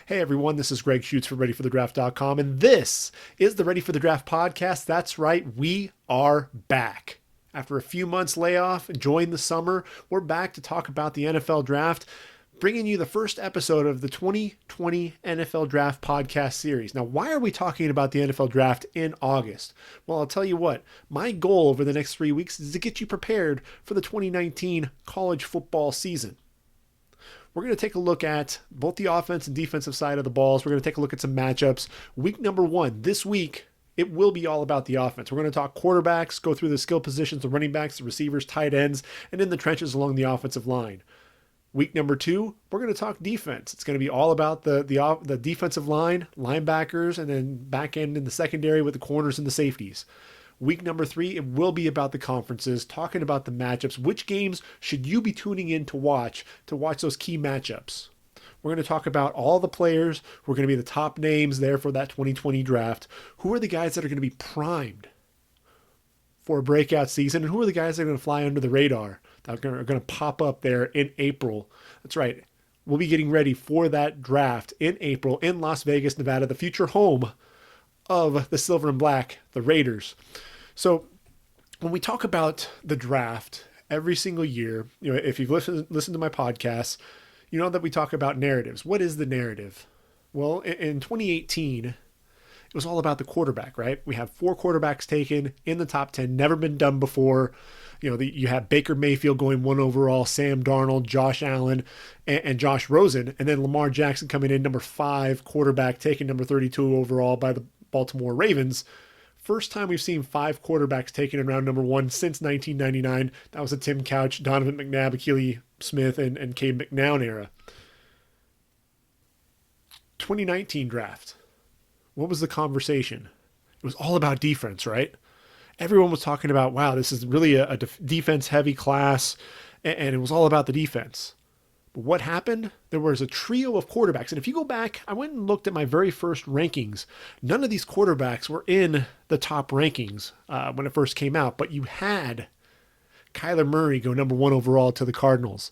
Hey everyone, this is Gregg Schutze from Ready for the draft.com, and this is the Ready for the Draft podcast. That's right, we are back. After a few months layoff, enjoying the summer, we're back to talk about the NFL draft, bringing you the first episode of the 2020 NFL Draft podcast series. Now, why are we talking about the NFL draft in August? Well, I'll tell you what, my goal over the next 3 weeks is to get you prepared for the 2019 college football season. We're going to take a look at both the offense and defensive side of the balls. We're going to take a look at some matchups. Week number 1, this week, it will be all about the offense. We're going to talk quarterbacks, go through the skill positions, the running backs, the receivers, tight ends, and in the trenches along the offensive line. Week number 2, we're going to talk defense. It's going to be all about the defensive line, linebackers, and then back end in the secondary with the corners and the safeties. Week number 3, it will be about the conferences, talking about the matchups. Which games should you be tuning in to watch those key matchups? We're going to talk about all the players who are going to be the top names there for that 2020 draft. Who are the guys that are going to be primed for a breakout season? And who are the guys that are going to fly under the radar that are going to pop up there in April? That's right. We'll be getting ready for that draft in April in Las Vegas, Nevada, the future home of the Silver and Black, the Raiders. So when we talk about the draft every single year, if you've listened to my podcasts, you know that we talk about narratives. What is the narrative? Well, in 2018, it was all about the quarterback, right? We have 4 quarterbacks taken in the top 10, never been done before. You have Baker Mayfield going 1 overall, Sam Darnold, Josh Allen, and Josh Rosen, and then Lamar Jackson coming in number 5 quarterback, taken number 32 overall by the Baltimore Ravens. First time we've seen 5 quarterbacks taken in round number 1 since 1999. That was the Tim Couch, Donovan McNabb, Akili Smith, and Cade McNown era. 2019 draft. What was the conversation? It was all about defense, right? Everyone was talking about, wow, this is really a defense-heavy class, and it was all about the defense. But what happened? There was a trio of quarterbacks. And if you go back, I went and looked at my very first rankings. None of these quarterbacks were in the top rankings when it first came out. But you had Kyler Murray go number 1 overall to the Cardinals.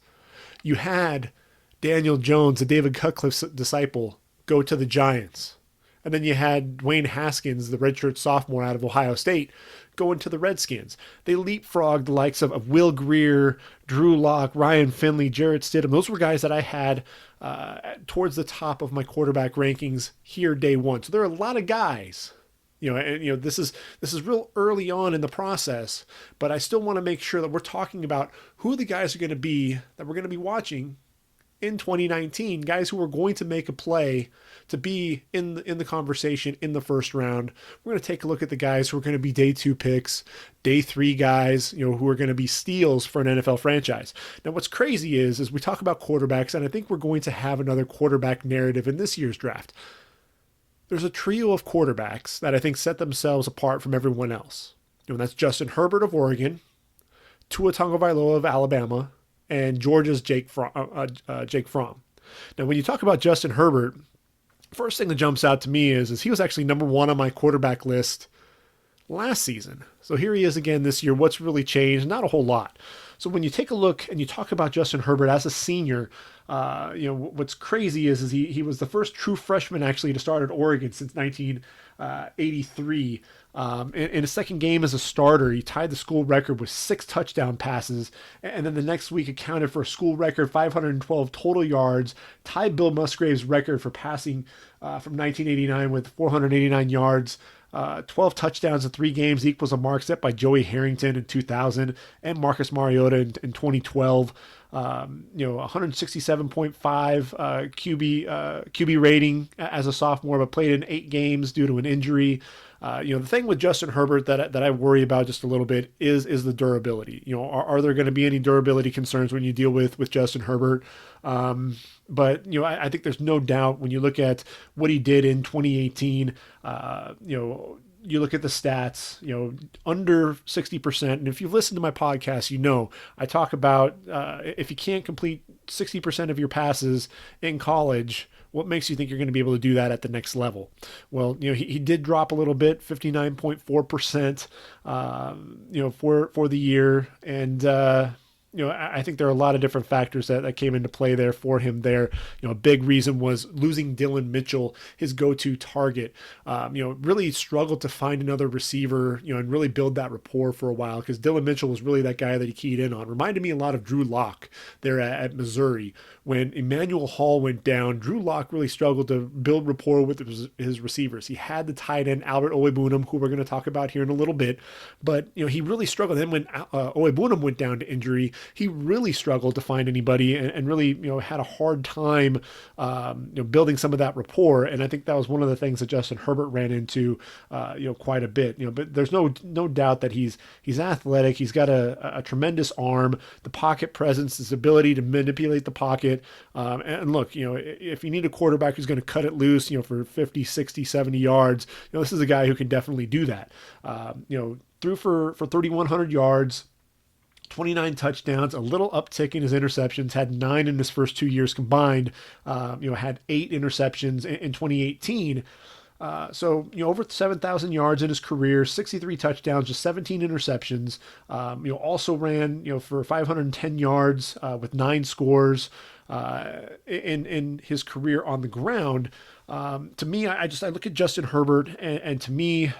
You had Daniel Jones, the David Cutcliffe's disciple, go to the Giants. And then you had Dwayne Haskins, the redshirt sophomore out of Ohio State, going to the Redskins. They leapfrogged the likes of Will Grier, Drew Lock, Ryan Finley, Jarrett Stidham. Those were guys that I had towards the top of my quarterback rankings here day 1. So there are a lot of guys. This is real early on in the process, but I still want to make sure that we're talking about who the guys are going to be that we're going to be watching in 2019, guys who are going to make a play to be in the conversation in the first round. We're going to take a look at the guys who are going to be day 2 picks, day 3 guys, who are going to be steals for an NFL franchise. Now, what's crazy is we talk about quarterbacks, and I think we're going to have another quarterback narrative in this year's draft. There's a trio of quarterbacks that I think set themselves apart from everyone else. That's Justin Herbert of Oregon, Tua Tagovailoa of Alabama, and Georgia's Jake Fromm. Now, when you talk about Justin Herbert, first thing that jumps out to me is he was actually number 1 on my quarterback list last season. So here he is again this year. What's really changed? Not a whole lot. So when you take a look and you talk about Justin Herbert as a senior, what's crazy is he was the first true freshman actually to start at Oregon since 1983. In his second game as a starter, he tied the school record with 6 touchdown passes, and then the next week accounted for a school record 512 total yards, tied Bill Musgrave's record for passing from 1989 with 489 yards. 12 touchdowns in 3 games equals a mark set by Joey Harrington in 2000 and Marcus Mariota in 2012. 167.5 QB rating as a sophomore, but played in 8 games due to an injury. The thing with Justin Herbert that I worry about just a little bit is the durability. Are there going to be any durability concerns when you deal with Justin Herbert? But I think there's no doubt when you look at what he did in 2018. You look at the stats, under 60%. And if you've listened to my podcast, I talk about if you can't complete 60% of your passes in college, what makes you think you're going to be able to do that at the next level? Well, he did drop a little bit, 59.4%, for the year. And I think there are a lot of different factors that came into play there for him there. A big reason was losing Dylan Mitchell, his go-to target. Really struggled to find another receiver, and really build that rapport for a while, because Dylan Mitchell was really that guy that he keyed in on. Reminded me a lot of Drew Lock there at Missouri. When Emmanuel Hall went down, Drew Lock really struggled to build rapport with his receivers. He had the tight end Albert Oebunam, who we're going to talk about here in a little bit, but he really struggled. Then when Oebunam went down to injury, he really struggled to find anybody, and really had a hard time building some of that rapport. And I think that was one of the things that Justin Herbert ran into quite a bit. But there's no doubt that he's athletic. He's got a tremendous arm, the pocket presence, his ability to manipulate the pocket. And look, if you need a quarterback who's going to cut it loose, for 50, 60, 70 yards, this is a guy who can definitely do that. Threw for 3,100 yards, 29 touchdowns, a little uptick in his interceptions, had 9 in his first 2 years combined, had 8 interceptions in 2018. So over 7,000 yards in his career, 63 touchdowns, just 17 interceptions. Also ran, for 510 yards with 9 scores in his career on the ground. To me, I look at Justin Herbert, and to me,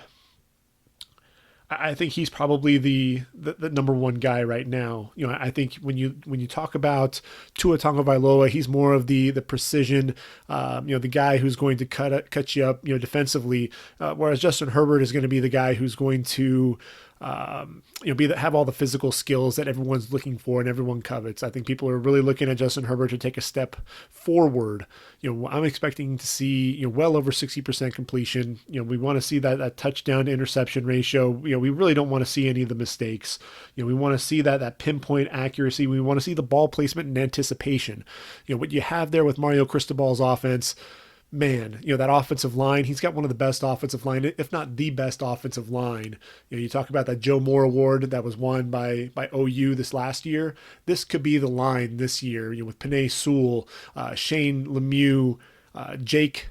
I think he's probably the number one guy right now. I think when you talk about Tua Tagovailoa, he's more of the precision, the guy who's going to cut you up, defensively, whereas Justin Herbert is going to be the guy who's going to have all the physical skills that everyone's looking for and everyone covets. I think people are really looking at Justin Herbert to take a step forward. I'm expecting to see, well over 60% completion. We want to see that touchdown to interception ratio. We really don't want to see any of the mistakes. We want to see that pinpoint accuracy. We want to see the ball placement and anticipation. What you have there with Mario Cristobal's offense, man, that offensive line, he's got one of the best offensive line, if not the best offensive line. You talk about that Joe Moore Award that was won by OU this last year. This could be the line this year, with Penei Sewell, Shane Lemieux, Jake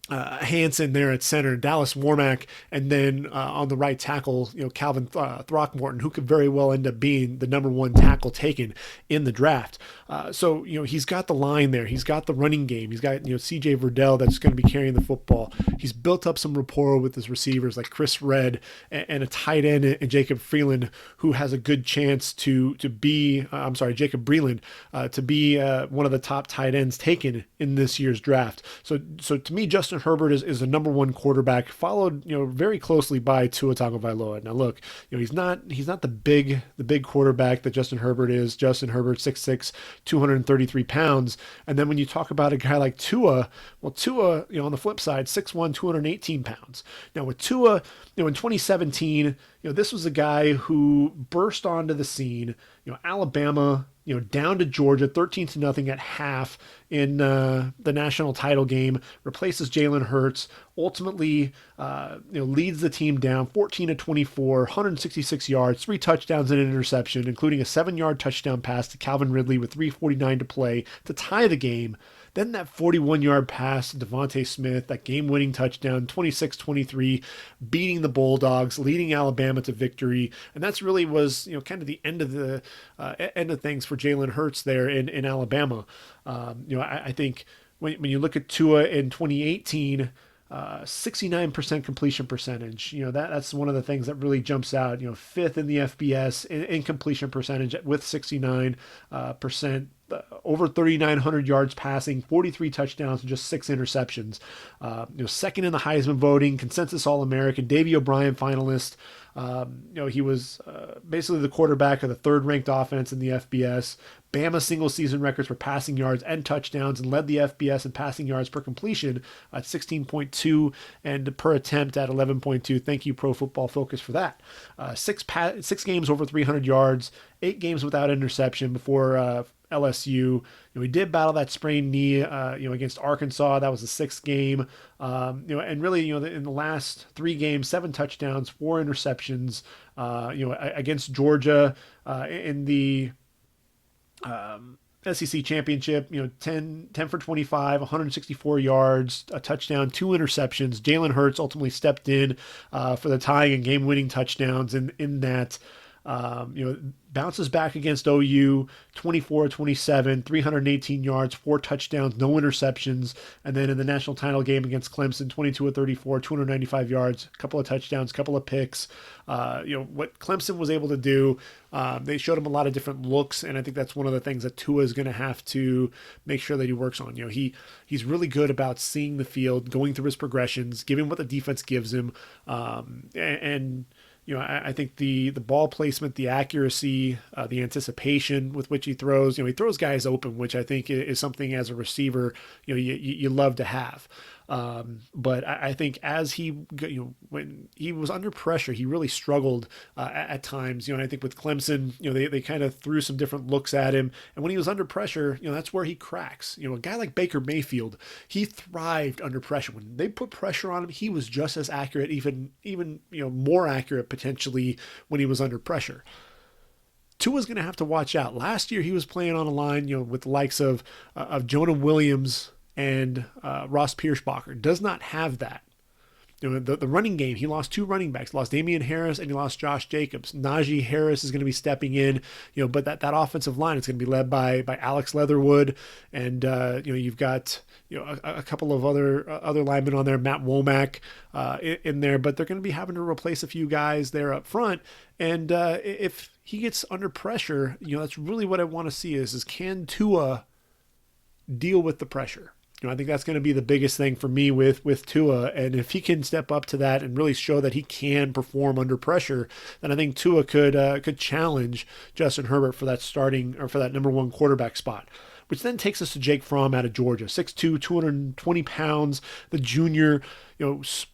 Hansen there at center, Dallas Warmack, and then on the right tackle, Calvin Throckmorton, who could very well end up being the number one tackle taken in the draft. So he's got the line there. He's got the running game. He's got C.J. Verdell that's going to be carrying the football. He's built up some rapport with his receivers like Chris Redd and a tight end in Jacob Freeland, who has a good chance to be. Jacob Breeland to be one of the top tight ends taken in this year's draft. So to me, Justin Herbert is the number one quarterback, followed very closely by Tua Tagovailoa. Now look, he's not the big quarterback that Justin Herbert is. Justin Herbert 6'6", 233 pounds, and then when you talk about a guy like Tua, well, Tua on the flip side, 6'1", 218 pounds. Now with Tua, in 2017, this was a guy who burst onto the scene. Alabama, down to Georgia, 13-0 at half in the national title game, replaces Jalen Hurts, ultimately, leads the team down 14-24, 166 yards, 3 touchdowns and an interception, including a 7-yard touchdown pass to Calvin Ridley with 3:49 to play to tie the game. Then that 41-yard pass to Devontae Smith, that game-winning touchdown, 26-23, beating the Bulldogs, leading Alabama to victory. And that's really was, kind of the end of things for Jalen Hurts there in Alabama. I think when you look at Tua in 2018, 69% completion percentage. That's one of the things that really jumps out. 5th in the FBS in completion percentage with 69%. Over 3,900 yards passing, 43 touchdowns, and just 6 interceptions. Second in the Heisman voting, consensus All-American, Davey O'Brien finalist. He was basically the quarterback of the 3rd-ranked offense in the FBS. Bama single-season records for passing yards and touchdowns, and led the FBS in passing yards per completion at 16.2 and per attempt at 11.2. Thank you, Pro Football Focus, for that. 6 games over 300 yards, 8 games without interception before LSU. He did battle that sprained knee, against Arkansas. That was the 6th game. And really, in the last 3 games, 7 touchdowns, 4 interceptions. Against Georgia in the SEC championship, 10 for 25, 164 yards, a touchdown, 2 interceptions. Jalen Hurts ultimately stepped in for the tying and game-winning touchdowns in that Bounces back against OU, 24-27, 318 yards, 4 touchdowns, no interceptions. And then in the national title game against Clemson, 22-34, 295 yards, a couple of touchdowns, a couple of picks. What Clemson was able to do, they showed him a lot of different looks, and I think that's one of the things that Tua is going to have to make sure that he works on. He's really good about seeing the field, going through his progressions, giving what the defense gives him, and I think the ball placement, the accuracy, the anticipation with which he throws, he throws guys open, which I think is something as a receiver, you love to have. But I think as when he was under pressure, he really struggled at times. And I think with Clemson, they kind of threw some different looks at him, and when he was under pressure, that's where he cracks. A guy like Baker Mayfield, he thrived under pressure. When they put pressure on him, he was just as accurate, even more accurate potentially when he was under pressure. Tua's going to have to watch out. Last year, he was playing on a line, with the likes of Jonah Williams and Ross Pierschbacher. Does not have that. The running game, he lost 2 running backs. Lost Damian Harris and he lost Josh Jacobs. Najee Harris is going to be stepping in, but that offensive line is going to be led by Alex Leatherwood, and you've got a couple of other linemen on there, Matt Womack in there, but they're going to be having to replace a few guys there up front. And if he gets under pressure, that's really what I want to see is can Tua deal with the pressure? I think that's going to be the biggest thing for me with Tua. And if he can step up to that and really show that he can perform under pressure, then I think Tua could challenge Justin Herbert for that starting or for that number 1 quarterback spot. Which then takes us to Jake Fromm out of Georgia, 6'2", 220 pounds. The junior,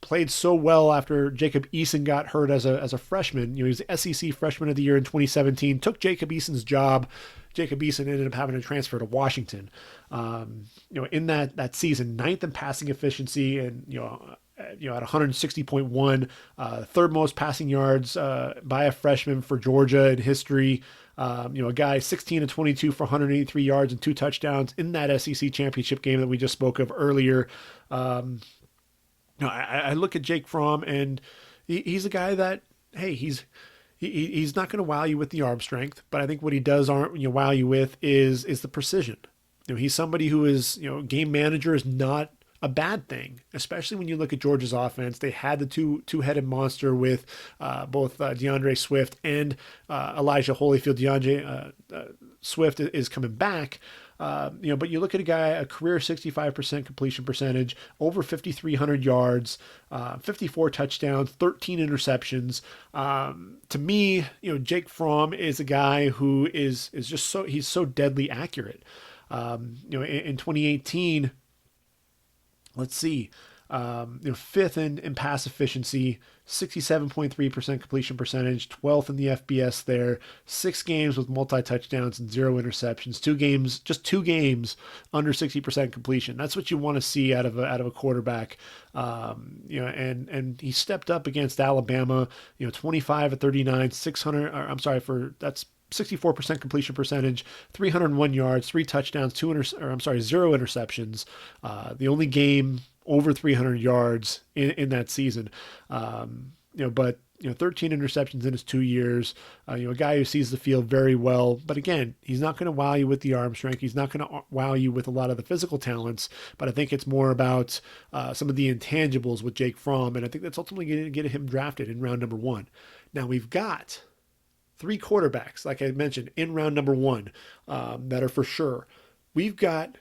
played so well after Jacob Eason got hurt as a freshman. He was the SEC Freshman of the Year in 2017. Took Jacob Eason's job. Jacob Eason ended up having to transfer to Washington. In that season, 9th in passing efficiency and at 160.1, third most passing yards by a freshman for Georgia in history. A guy 16-22 for 183 yards and 2 touchdowns in that SEC championship game that we just spoke of earlier. I look at Jake Fromm, and he's a guy that, hey, he's not going to wow you with the arm strength, but I think what he does wow you with is the precision. He's somebody who is, game manager is not a bad thing, especially when you look at Georgia's offense. They had the two-headed monster with both DeAndre Swift and Elijah Holyfield. DeAndre Swift is coming back. But you look at a career 65% completion percentage, over 5,300 yards, 54 touchdowns, 13 interceptions. To me, Jake Fromm is a guy who is just he's so deadly accurate. In 2018, let's see, 5th in pass efficiency, 67.3% completion percentage, 12th in the FBS there, 6 games with multi-touchdowns and 0 interceptions, 2 games under 60% completion. That's what you want to see out of a quarterback. And he stepped up against Alabama, 25-39, 64% completion percentage, 301 yards, 3 touchdowns, 0 interceptions. The only game over 300 yards in that season. But 13 interceptions in his 2 years. A guy who sees the field very well. But again, he's not going to wow you with the arm strength. He's not going to wow you with a lot of the physical talents. But I think it's more about some of the intangibles with Jake Fromm, and I think that's ultimately going to get him drafted in round number 1. Now we've got 3 quarterbacks, like I mentioned, in round number 1 that are for sure. We've got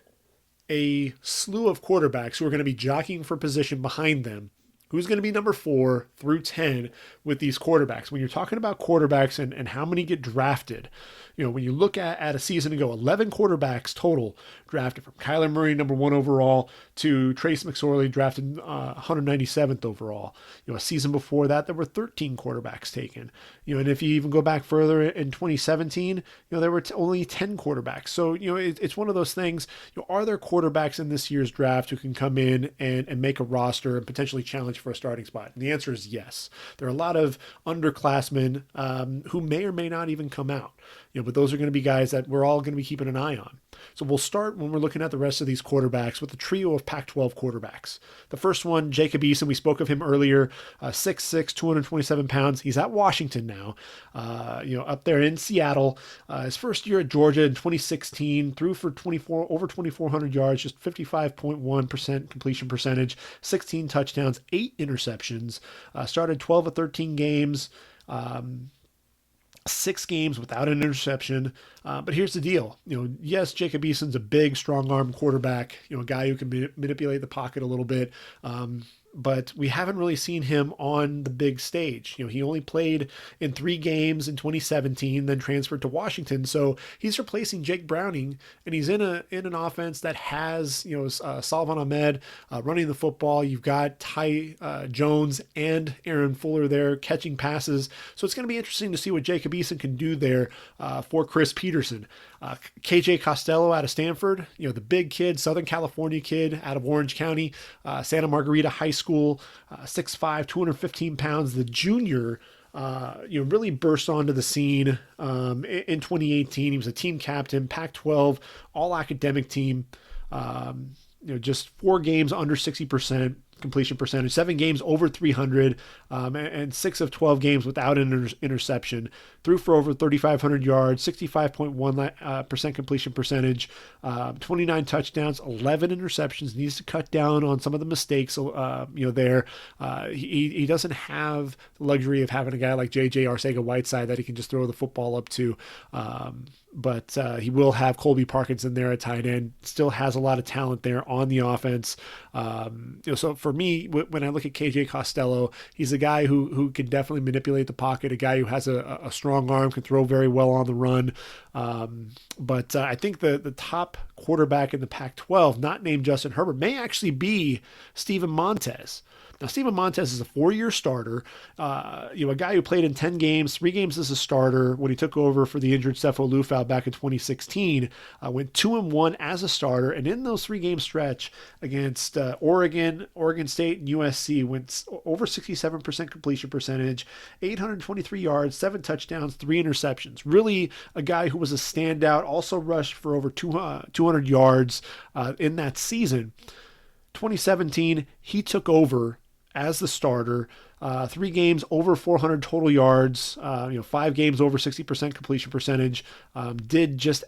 a slew of quarterbacks who are going to be jockeying for position behind them. Who's going to be number 4 through 10 with these quarterbacks? When you're talking about quarterbacks and how many get drafted, when you look at a season ago, 11 quarterbacks total drafted, from Kyler Murray, number 1 overall, to Trace McSorley, drafted 197th overall. A season before that, there were 13 quarterbacks taken. And if you even go back further in 2017, there were only 10 quarterbacks. So, it's one of those things. Are there quarterbacks in this year's draft who can come in and make a roster and potentially challenge for a starting spot? And the answer is yes. There are a lot of underclassmen who may or may not even come out. But those are going to be guys that we're all going to be keeping an eye on. So we'll start when we're looking at the rest of these quarterbacks with the trio of Pac-12 quarterbacks. The first one, Jacob Eason, we spoke of him earlier, 6'6", 227 pounds. He's at Washington now, up there in Seattle. His first year at Georgia in 2016, threw for over 2,400 yards, just 55.1% completion percentage, 16 touchdowns, 8 interceptions. Started 12 of 13 games. 6 games without an interception. But here's the deal. Yes, Jacob Eason's a big, strong arm quarterback, a guy who can manipulate the pocket a little bit. But we haven't really seen him on the big stage. He only played in 3 games in 2017, then transferred to Washington. So he's replacing Jake Browning, and he's in an offense that has Salvon Ahmed running the football. You've got Ty Jones and Aaron Fuller there catching passes. So it's going to be interesting to see what Jacob Eason can do there for Chris Peterson. KJ Costello out of Stanford, the big kid, Southern California kid out of Orange County, Santa Margarita High School, 6'5", 215 pounds. The junior, really burst onto the scene in 2018. He was a team captain, Pac-12, all academic team. Just 4 games under 60% completion percentage, 7 games over 300, and 6 of 12 games without an interception. Threw for over 3,500 yards, 65.1% completion percentage, 29 touchdowns, 11 interceptions. Needs to cut down on some of the mistakes. There he doesn't have the luxury of having a guy like JJ Arcega-Whiteside that he can just throw the football up to. But he will have Colby Parkinson there at tight end. Still has a lot of talent there on the offense. So for me, when I look at KJ Costello, he's a guy who can definitely manipulate the pocket, a guy who has a strong arm, can throw very well on the run. But I think the top quarterback in the Pac-12, not named Justin Herbert, may actually be Steven Montez. Now, Steven Montez is a 4-year starter, a guy who played in 10 games, 3 games as a starter when he took over for the injured Sefo Lufau back in 2016, went 2-1 as a starter, and in those 3-game stretch against Oregon State, and USC, went over 67% completion percentage, 823 yards, 7 touchdowns, 3 interceptions. Really a guy who was a standout, also rushed for over 200 yards in that season. 2017, he took over as the starter, 3 games over 400 total yards, 5 games over 60% completion percentage, did just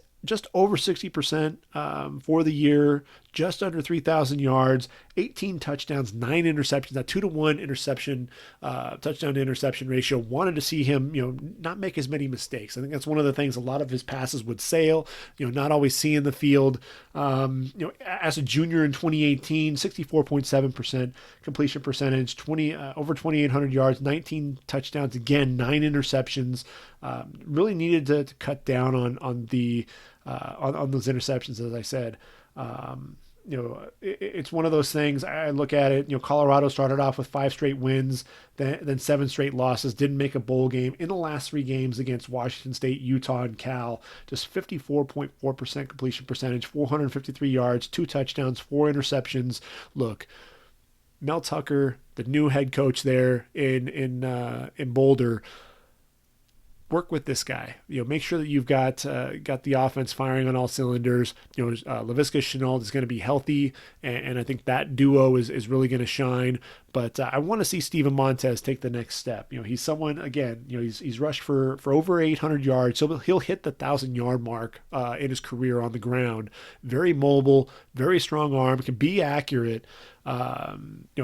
over 60% for the year, just under 3,000 yards, 18 touchdowns, 9 interceptions, that 2-to-1 interception, touchdown to interception ratio. Wanted to see him, not make as many mistakes. I think that's one of the things. A lot of his passes would sail, not always see in the field. As a junior in 2018, 64.7% completion percentage, over 2,800 yards, 19 touchdowns, again, 9 interceptions. Really needed to cut down on those interceptions, as I said. It's one of those things. I look at it, Colorado started off with 5 straight wins, then 7 straight losses, didn't make a bowl game. In the last 3 games against Washington State, Utah, and Cal, just 54.4% completion percentage, 453 yards, 2 touchdowns, 4 interceptions. Look, Mel Tucker, the new head coach there in Boulder, work with this guy. Make sure that you've got the offense firing on all cylinders. Laviska Shenault is going to be healthy, and I think that duo is really going to shine. But I want to see Steven Montez take the next step. He's someone, again, he's rushed for over 800 yards, so he'll hit the 1,000-yard mark in his career on the ground. Very mobile, very strong arm, can be accurate. I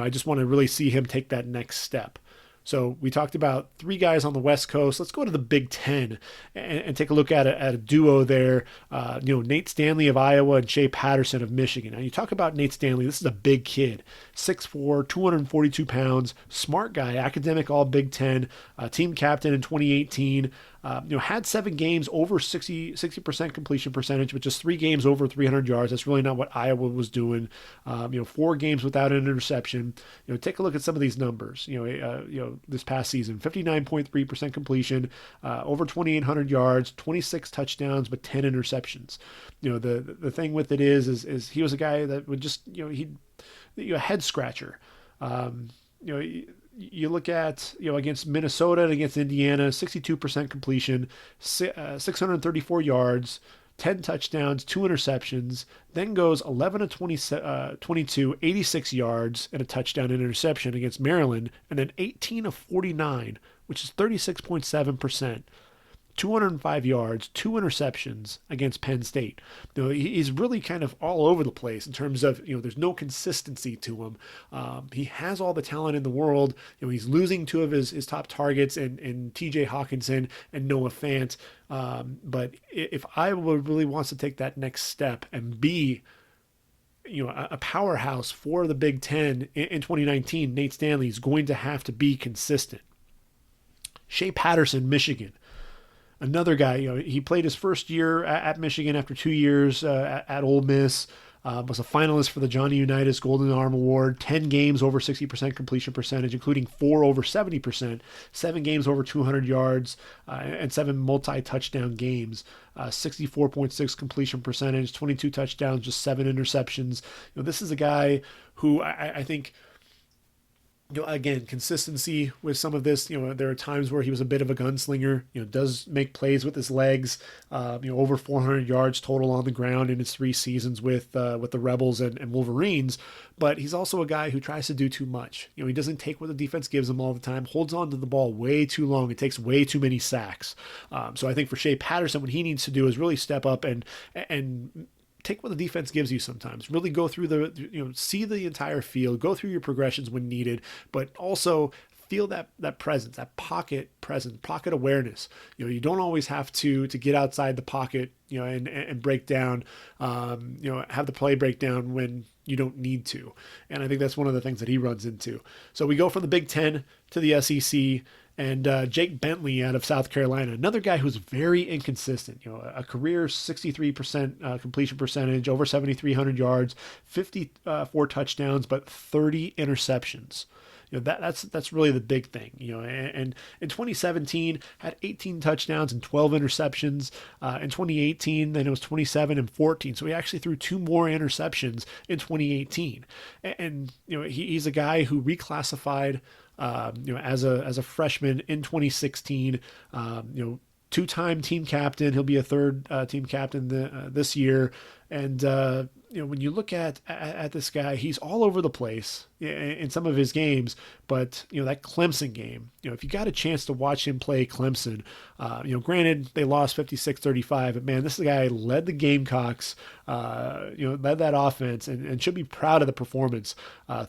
just want to really see him take that next step. So we talked about 3 guys on the West Coast. Let's go to the Big Ten and take a look at a duo there. Nate Stanley of Iowa and Shea Patterson of Michigan. Now you talk about Nate Stanley. This is a big kid, 6'4", 242 pounds, smart guy, academic All Big Ten, team captain in 2018. Had 7 games over 60% completion percentage, but just 3 games over 300 yards. That's really not what Iowa was doing. 4 games without an interception. Take a look at some of these numbers. This past season, 59.3% completion, over 2,800 yards, 26 touchdowns, but 10 interceptions. The thing with it is he was a guy that would just, a head scratcher. You look at, against Minnesota and against Indiana, 62% completion, 634 yards, 10 touchdowns, 2 interceptions, then goes 11 of 20, 22, 86 yards, and a touchdown and interception against Maryland, and then 18 of 49, which is 36.7%. 205 yards, 2 interceptions against Penn State. He's really kind of all over the place in terms of, there's no consistency to him. He has all the talent in the world. He's losing two of his top targets in TJ Hawkinson and Noah Fant. But if Iowa really wants to take that next step and be a powerhouse for the Big Ten in 2019, Nate Stanley is going to have to be consistent. Shea Patterson, Michigan. Another guy, he played his first year at Michigan after 2 years at Ole Miss. Was a finalist for the Johnny Unitas Golden Arm Award. 10 games over 60% completion percentage, including 4 over 70%. 7 games over 200 yards, and 7 multi-touchdown games. 64.6 completion percentage, 22 touchdowns, just 7 interceptions. This is a guy who I think, again, consistency with some of this. There are times where he was a bit of a gunslinger. Does make plays with his legs. Over 400 yards total on the ground in his 3 seasons with the Rebels and Wolverines. But he's also a guy who tries to do too much. He doesn't take what the defense gives him all the time. Holds on to the ball way too long. It takes way too many sacks. So I think for Shea Patterson, what he needs to do is really step up and take what the defense gives you sometimes. Really go through see the entire field, go through your progressions when needed, but also feel that presence, that pocket presence, pocket awareness. You don't always have to get outside the pocket, and break down, have the play break down when you don't need to. And I think that's one of the things that he runs into. So we go from the Big Ten to the SEC. And Jake Bentley out of South Carolina, another guy who's very inconsistent. A career 63% completion percentage, over 7,300 yards, 54 touchdowns, but 30 interceptions. That's really the big thing. And in 2017 had 18 touchdowns and 12 interceptions. In 2018, then it was 27 and 14. So he actually threw 2 more interceptions in 2018. And he's a guy who reclassified. As a freshman in 2016, 2-time team captain. He'll be a 3rd team captain this year. And when you look at this guy, he's all over the place in some of his games. But that Clemson game, if you got a chance to watch him play Clemson, granted they lost 56-35, but man, this guy led the Gamecocks, led that offense, and should be proud of the performance.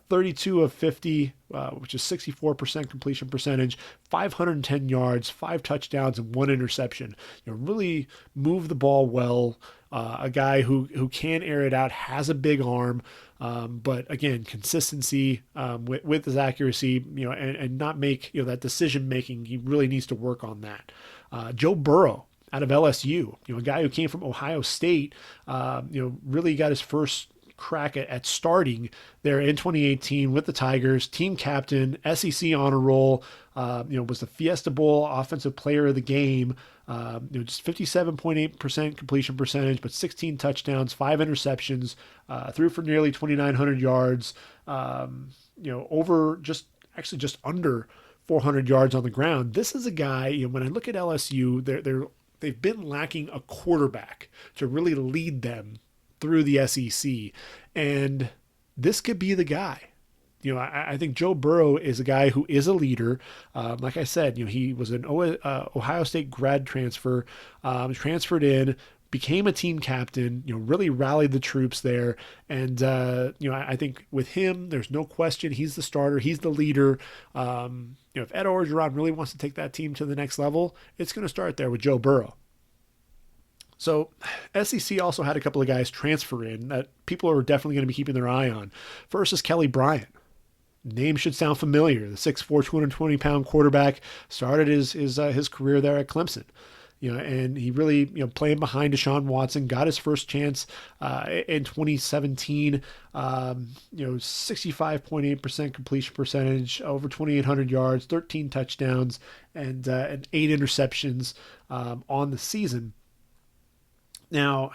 32 of 50, which is 64% completion percentage, 510 yards, 5 touchdowns, and 1 interception. Really moved the ball well. A guy who can air it out, has a big arm, but again, consistency with his accuracy, and not make that decision making. He really needs to work on that. Joe Burrow out of LSU, a guy who came from Ohio State, really got his first crack at starting there in 2018 with the Tigers, team captain, SEC honor roll, was the Fiesta Bowl offensive player of the game, just 57.8% completion percentage, but 16 touchdowns, 5 interceptions, threw for nearly 2,900 yards, over just under 400 yards on the ground. This is a guy, when I look at LSU, they've been lacking a quarterback to really lead them through the SEC, and this could be the guy. I think Joe Burrow is a guy who is a leader. Like I said, he was an Ohio State grad transfer, transferred in, became a team captain, really rallied the troops there. And, I think with him, there's no question he's the starter. He's the leader. If Ed Orgeron really wants to take that team to the next level, it's going to start there with Joe Burrow. So SEC also had a couple of guys transfer in that people are definitely going to be keeping their eye on. First is Kelly Bryant. Name should sound familiar. The 6'4", 220-pound quarterback started his career there at Clemson. And he really, playing behind Deshaun Watson, got his first chance in 2017. 65.8% completion percentage, over 2,800 yards, 13 touchdowns, and 8 interceptions on the season. Now,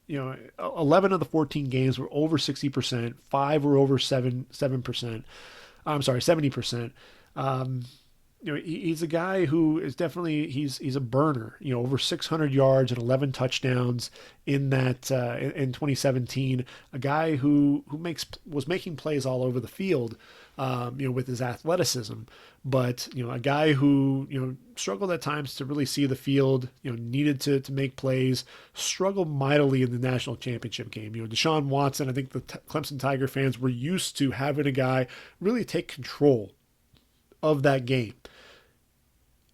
11 of the 14 games were over 60%, 5 were over 7%. I'm sorry, 70%. He's a guy who is definitely he's a burner. Over 600 yards and 11 touchdowns in that in 2017. A guy who was making plays all over the field, with his athleticism. But a guy who struggled at times to really see the field. Needed to make plays. Struggled mightily in the national championship game. Deshaun Watson. I think the Clemson Tiger fans were used to having a guy really take control of that game.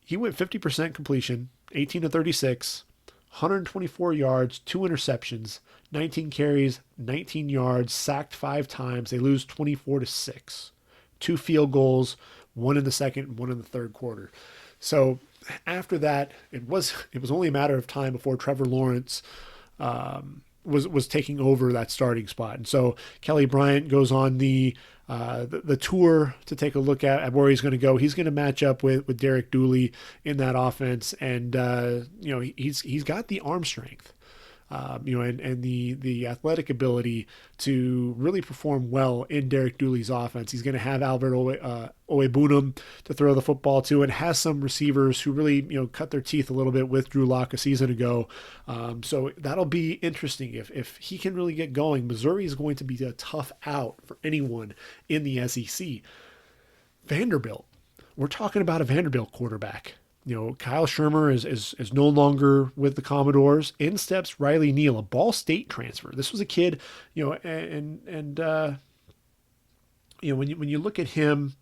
He went 50% completion, 18 to 36, 124 yards, 2 interceptions, 19 carries, 19 yards, sacked 5 times. They lose 24 to 6. 2 field goals, one in the second, one in the third quarter. So after that, it was only a matter of time before Trevor Lawrence was taking over that starting spot. And so Kelly Bryant goes on the tour to take a look at where he's going to go. He's going to match up with Derek Dooley in that offense, and he's got the arm strength, and the athletic ability to really perform well in Derek Dooley's offense. He's going to have Albert Oebunam to throw the football to, and has some receivers who really cut their teeth a little bit with Drew Lock a season ago. So that'll be interesting if he can really get going. Missouri is going to be a tough out for anyone in the SEC. Vanderbilt. We're talking about a Vanderbilt quarterback. Kyle Shermer is no longer with the Commodores. In steps Riley Neal, a Ball State transfer. This was a kid, when you look at him,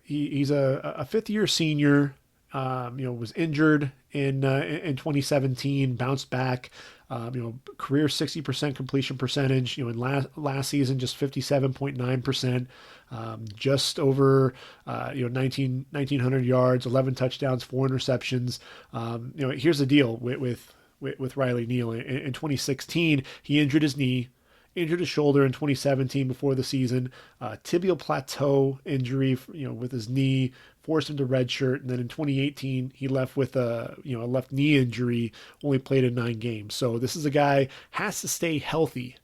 he's a fifth-year senior. Was injured in 2017, bounced back. Career 60% completion percentage. In last season, just 57.9%. Just over 1900 yards, 11 touchdowns, 4 interceptions. Here's the deal with Riley Neal. In 2016, he injured his knee, injured his shoulder in 2017 before the season. Tibial plateau injury, with his knee, forced him to redshirt. And then in 2018, he left with a left knee injury, only played in 9 games. So this is a guy has to stay healthy.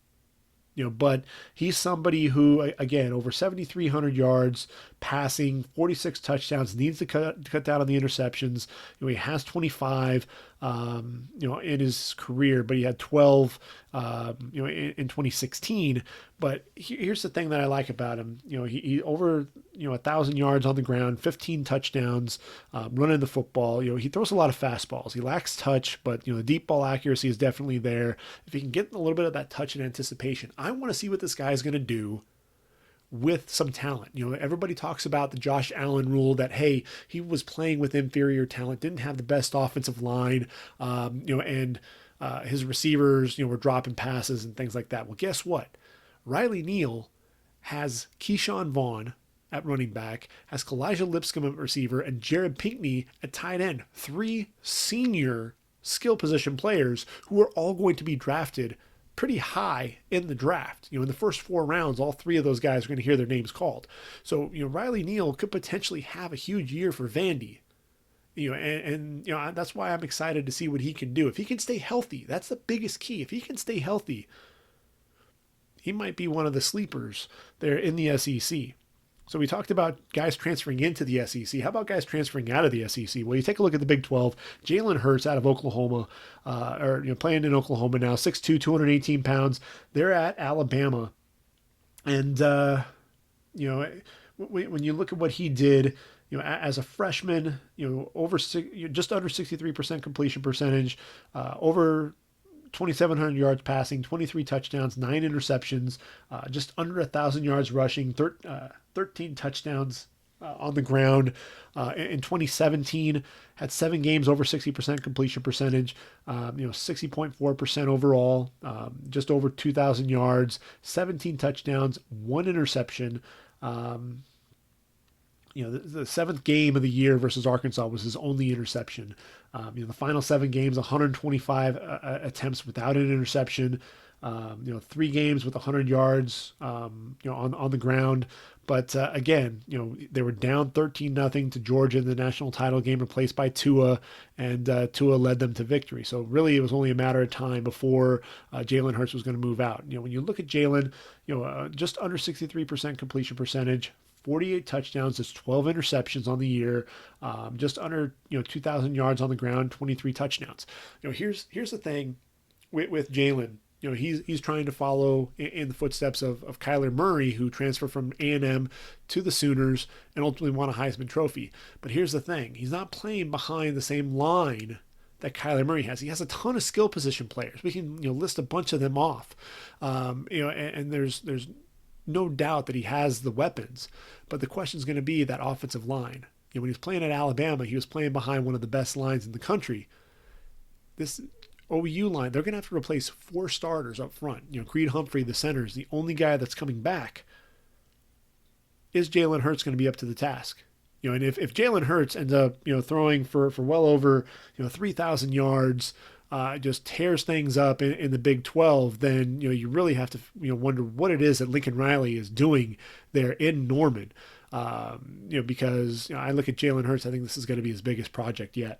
But he's somebody who, again, over 7,300 yards passing, 46 touchdowns, needs to cut down on the interceptions. He has 25, in his career, but he had 12, in 2016. But here's the thing that I like about him. He over 1,000 yards on the ground, 15 touchdowns, running the football. He throws a lot of fastballs. He lacks touch, but the deep ball accuracy is definitely there. If he can get a little bit of that touch and anticipation, I want to see what this guy is going to do with some talent. Everybody talks about the Josh Allen rule that, hey, he was playing with inferior talent, didn't have the best offensive line, and his receivers, were dropping passes and things like that. Well, guess what? Riley Neal has Keyshawn Vaughn at running back, has Kalijah Lipscomb at receiver, and Jared Pinkney at tight end. 3 senior skill position players who are all going to be drafted pretty high in the draft. In the first 4 rounds, all 3 of those guys are going to hear their names called. So, Riley Neal could potentially have a huge year for Vandy. That's why I'm excited to see what he can do. If he can stay healthy, that's the biggest key. If he can stay healthy, he might be one of the sleepers there in the SEC. So we talked about guys transferring into the SEC. How about guys transferring out of the SEC? Well, you take a look at the Big 12. Jalen Hurts out of Oklahoma, playing in Oklahoma now, 6'2", 218 pounds. They're at Alabama. And, when you look at what he did, as a freshman, just under 63% completion percentage, over 2,700 yards passing, 23 touchdowns, 9 interceptions, just under 1,000 yards rushing, 13 touchdowns on the ground. In 2017, had 7 games over 60% completion percentage, 60.4% overall, just over 2,000 yards, 17 touchdowns, 1 interception. The seventh game of the year versus Arkansas was his only interception. The final 7 games, 125 attempts without an interception. 3 games with 100 yards, on the ground. But again, they were down 13-0 to Georgia in the national title game, replaced by Tua, and Tua led them to victory. So really, it was only a matter of time before Jalen Hurts was going to move out. When you look at Jalen, just under 63% completion percentage, 48 touchdowns, just 12 interceptions on the year, just under 2,000 yards on the ground, 23 touchdowns. Here's the thing with Jalen. He's trying to follow in the footsteps of Kyler Murray, who transferred from A&M to the Sooners and ultimately won a Heisman Trophy. But here's the thing: he's not playing behind the same line that Kyler Murray has. He has a ton of skill position players. We can list a bunch of them off. And there's no doubt that he has the weapons, but the question is going to be that offensive line. When he was playing at Alabama, he was playing behind one of the best lines in the country. This OU line, they're going to have to replace 4 starters up front. Creed Humphrey, the center, is the only guy that's coming back. Is Jalen Hurts going to be up to the task? And if Jalen Hurts ends up, throwing for well over, 3,000 yards, just tears things up in the Big 12, then you really have to wonder what it is that Lincoln Riley is doing there in Norman. Because I look at Jalen Hurts, I think this is going to be his biggest project yet.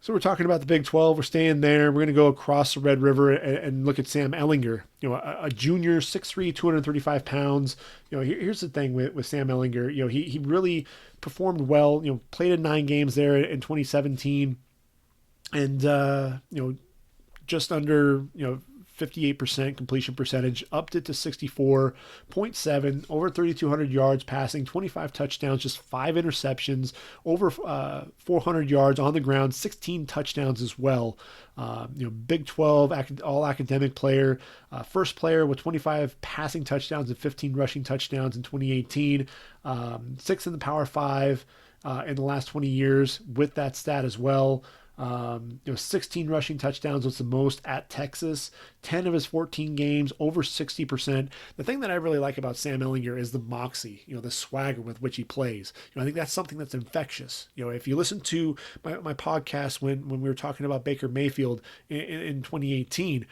So we're talking about the Big 12. We're staying there. We're going to go across the Red River and look at Sam Ehlinger, a junior, 6'3", 235 pounds. Here's the thing with Sam Ehlinger. He really performed well. Played in 9 games there in 2017, and just under 58% completion percentage, upped it to 64.7, over 3,200 yards passing, 25 touchdowns, just 5 interceptions, over 400 yards on the ground, 16 touchdowns as well. Big 12 all academic player, first player with 25 passing touchdowns and 15 rushing touchdowns in 2018, 6 in the Power 5 in the last 20 years with that stat as well. 16 rushing touchdowns was the most at Texas. 10 of his 14 games, over 60%. The thing that I really like about Sam Ehlinger is the moxie, the swagger with which he plays. I think that's something that's infectious. If you listen to my podcast when we were talking about Baker Mayfield in 2018,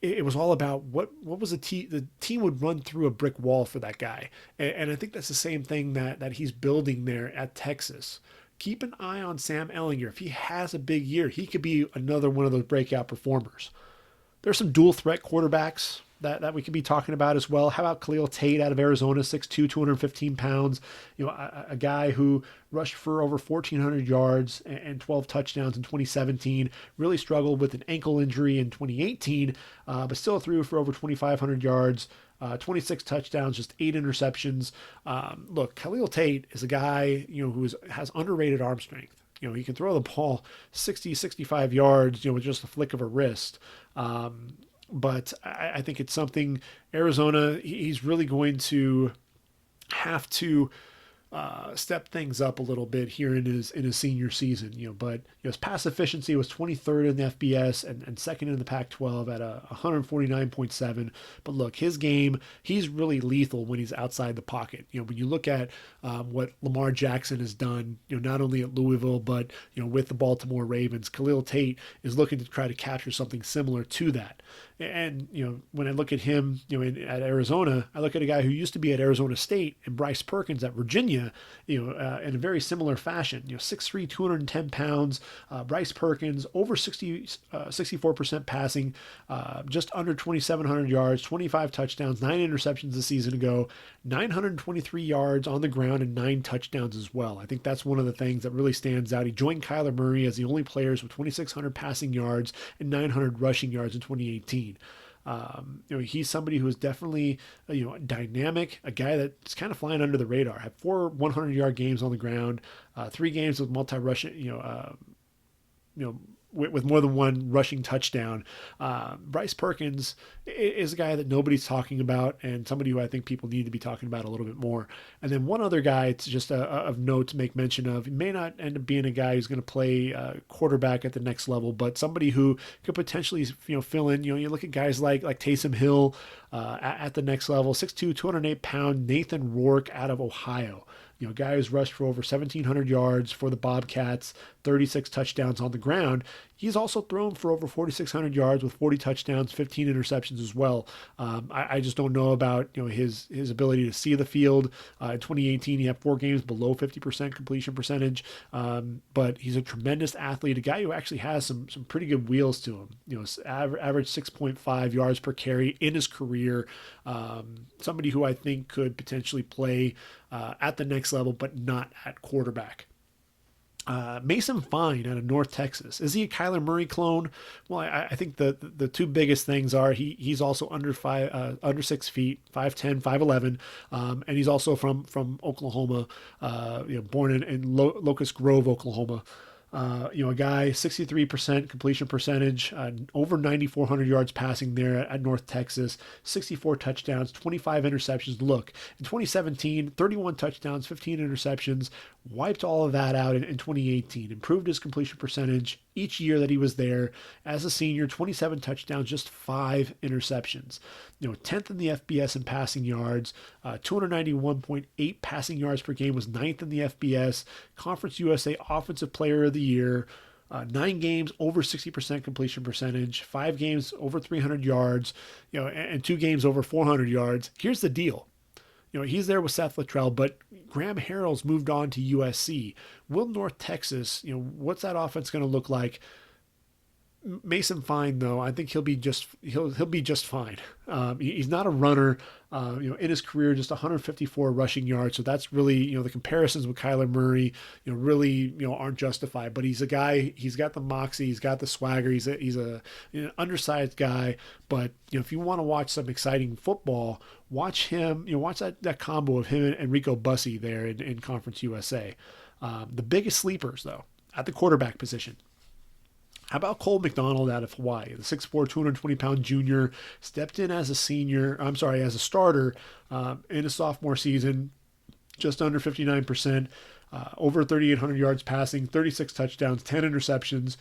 it was all about what was the team would run through a brick wall for that guy. And I think that's the same thing that he's building there at Texas. Keep an eye on Sam Ehlinger. If he has a big year, he could be another one of those breakout performers. There's some dual threat quarterbacks that we could be talking about as well. How about Khalil Tate out of Arizona, 6'2", 215 pounds, a guy who rushed for over 1,400 yards and 12 touchdowns in 2017, really struggled with an ankle injury in 2018, but still threw for over 2,500 yards, 26 touchdowns, just 8 interceptions. Look, Khalil Tate is a guy, who has underrated arm strength. He can throw the ball 60, 65 yards, with just a flick of a wrist. But I think it's something Arizona, he's really going to have to step things up a little bit here in his senior season. But his pass efficiency was 23rd in the FBS and second in the Pac-12 at 149.7. But look, his game, he's really lethal when he's outside the pocket. When you look at what Lamar Jackson has done, not only at Louisville but with the Baltimore Ravens, Khalil Tate is looking to try to capture something similar to that. And when I look at him, at Arizona, I look at a guy who used to be at Arizona State and Bryce Perkins at Virginia, in a very similar fashion. 6'3", 210 pounds. Bryce Perkins over 64% passing, just under 2,700 yards, 25 touchdowns, 9 interceptions a season ago, 923 yards on the ground, and 9 touchdowns as well. I think that's one of the things that really stands out. He joined Kyler Murray as the only players with 2,600 passing yards and 900 rushing yards in 2018. He's somebody who is definitely dynamic, a guy that's kind of flying under the radar. Had 4 100-yard games on the ground, 3 games with multi-rushing, with more than one rushing touchdown. Bryce Perkins is a guy that nobody's talking about, and somebody who I think people need to be talking about a little bit more. And then one other guy, it's just of note to make mention of. He may not end up being a guy who's going to play quarterback at the next level, but somebody who could potentially fill in. You look at guys like Taysom Hill at the next level, 6'2", 208-pound Nathan Rourke out of Ohio. A guy who's rushed for over 1,700 yards for the Bobcats, 36 touchdowns on the ground. He's also thrown for over 4,600 yards with 40 touchdowns, 15 interceptions as well. I just don't know about his ability to see the field. In 2018, he had 4 games below 50% completion percentage, but he's a tremendous athlete, a guy who actually has some pretty good wheels to him. Average 6.5 yards per carry in his career. Somebody who I think could potentially play at the next level, but not at quarterback. Mason Fine out of North Texas. Is he a Kyler Murray clone? Well, I think the two biggest things are he's also under 6 feet, 5'10", 5'11", and he's also from Oklahoma, born in Locust Grove, Oklahoma. A guy, 63% completion percentage, over 9,400 yards passing there at North Texas, 64 touchdowns, 25 interceptions. Look, in 2017, 31 touchdowns, 15 interceptions, wiped all of that out in 2018, improved his completion percentage each year that he was there. As a senior, 27 touchdowns, just 5 interceptions. 10th in the FBS in passing yards, 291.8 passing yards per game, was 9th in the FBS. Conference USA Offensive Player of the Year. 9 games over 60% completion percentage, 5 games over 300 yards, and 2 games over 400 yards. Here's the deal. He's there with Seth Littrell, but Graham Harrell's moved on to USC. Will North Texas, what's that offense going to look like? Mason Fine, though, I think he'll be just fine. He's not a runner. In his career, just 154 rushing yards. So that's really, the comparisons with Kyler Murray, really, aren't justified. But he's a guy. He's got the moxie. He's got the swagger. He's an undersized guy. But if you want to watch some exciting football, watch him. Watch that combo of him and Rico Bussey there in Conference USA. The biggest sleepers, though, at the quarterback position. How about Cole McDonald out of Hawaii? The 6'4", 220-pound junior stepped in as a starter in his sophomore season, just under 59%, over 3,800 yards passing, 36 touchdowns, 10 interceptions,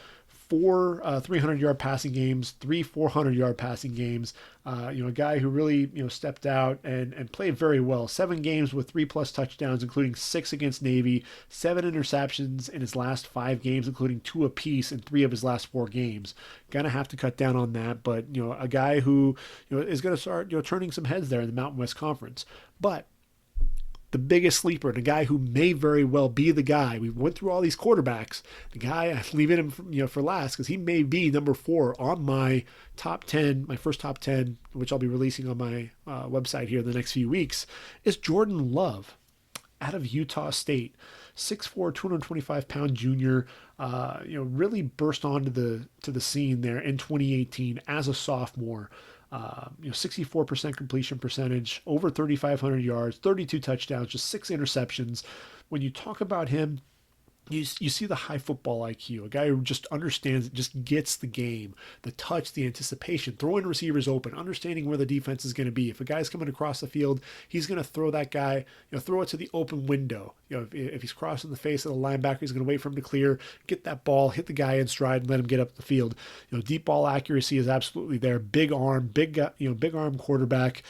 4 300-yard passing games, 3 400-yard passing games. A guy who really stepped out and played very well. 7 games with 3+ touchdowns, including 6 against Navy. 7 interceptions in his last 5 games, including 2 apiece in 3 of his last 4 games. Gonna have to cut down on that, but a guy who is gonna start turning some heads there in the Mountain West Conference. But the biggest sleeper, and a guy who may very well be the guy. We went through all these quarterbacks. The guy, I'm leaving him for last because he may be number 4 on my top 10, my first top 10, which I'll be releasing on my website here in the next few weeks, is Jordan Love out of Utah State. 6'4", 225-pound junior, really burst onto the scene there in 2018 as a sophomore. 64% completion percentage, over 3,500 yards, 32 touchdowns, just 6 interceptions. When you talk about him, you see the high football IQ, a guy who just understands, just gets the game, the touch, the anticipation, throwing receivers open, understanding where the defense is going to be. If a guy's coming across the field, he's going to throw that guy, throw it to the open window. If he's crossing the face of the linebacker, he's going to wait for him to clear, get that ball, hit the guy in stride, and let him get up the field. Deep ball accuracy is absolutely there. Big arm, big arm quarterback.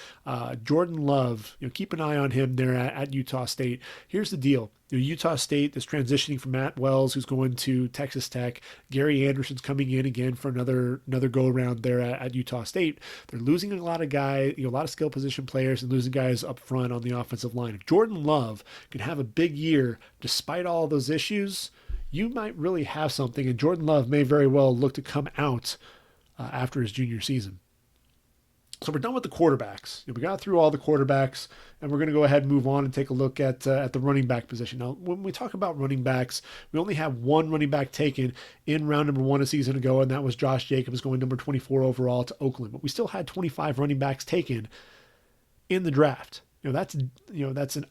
Jordan Love, keep an eye on him there at Utah State. Here's the deal. Utah State is transitioning from Matt Wells, who's going to Texas Tech. Gary Anderson's coming in again for another go around there at Utah State. They're losing a lot of guys, a lot of skill position players, and losing guys up front on the offensive line. If Jordan Love can have a big year despite all those issues, you might really have something. And Jordan Love may very well look to come out after his junior season. So we're done with the quarterbacks. We got through all the quarterbacks, and we're going to go ahead and move on and take a look at the running back position. Now, when we talk about running backs, we only have one running back taken in round number 1 a season ago, and that was Josh Jacobs going number 24 overall to Oakland. But we still had 25 running backs taken in the draft. That's an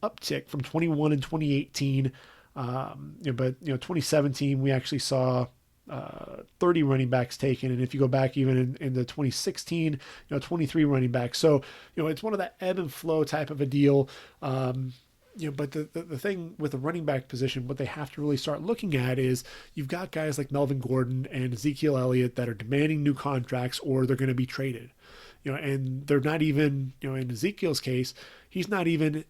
uptick from 21 in 2018. But 2017 we actually saw 30 running backs taken. And if you go back even in the 2016, 23 running backs. So, it's one of that ebb and flow type of a deal. But the thing with the running back position, what they have to really start looking at is you've got guys like Melvin Gordon and Ezekiel Elliott that are demanding new contracts or they're going to be traded. And they're not even, in Ezekiel's case, he's not even,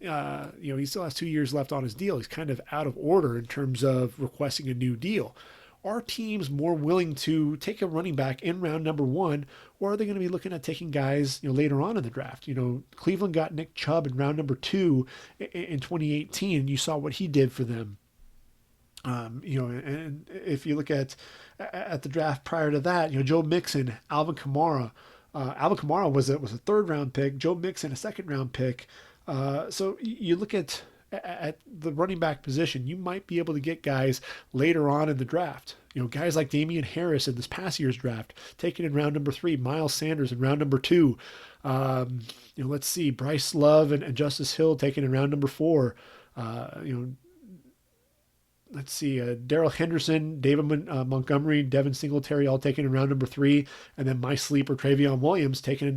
he still has 2 years left on his deal. He's kind of out of order in terms of requesting a new deal. Are teams more willing to take a running back in round number 1, or are they going to be looking at taking guys, later on in the draft? Cleveland got Nick Chubb in round number 2 in 2018. You saw what he did for them. And if you look at the draft prior to that, Joe Mixon, Alvin Kamara. Alvin Kamara was a third round pick. Joe Mixon, a second round pick. So you look at the running back position, you might be able to get guys later on in the draft. Guys like Damian Harris in this past year's draft, taken in round number 3. Miles Sanders in round number 2. Let's see, Bryce Love and Justice Hill taken in round number 4. Let's see, Darrell Henderson, David Montgomery, Devin Singletary, all taken in round number 3, and then my sleeper Travion Williams taken in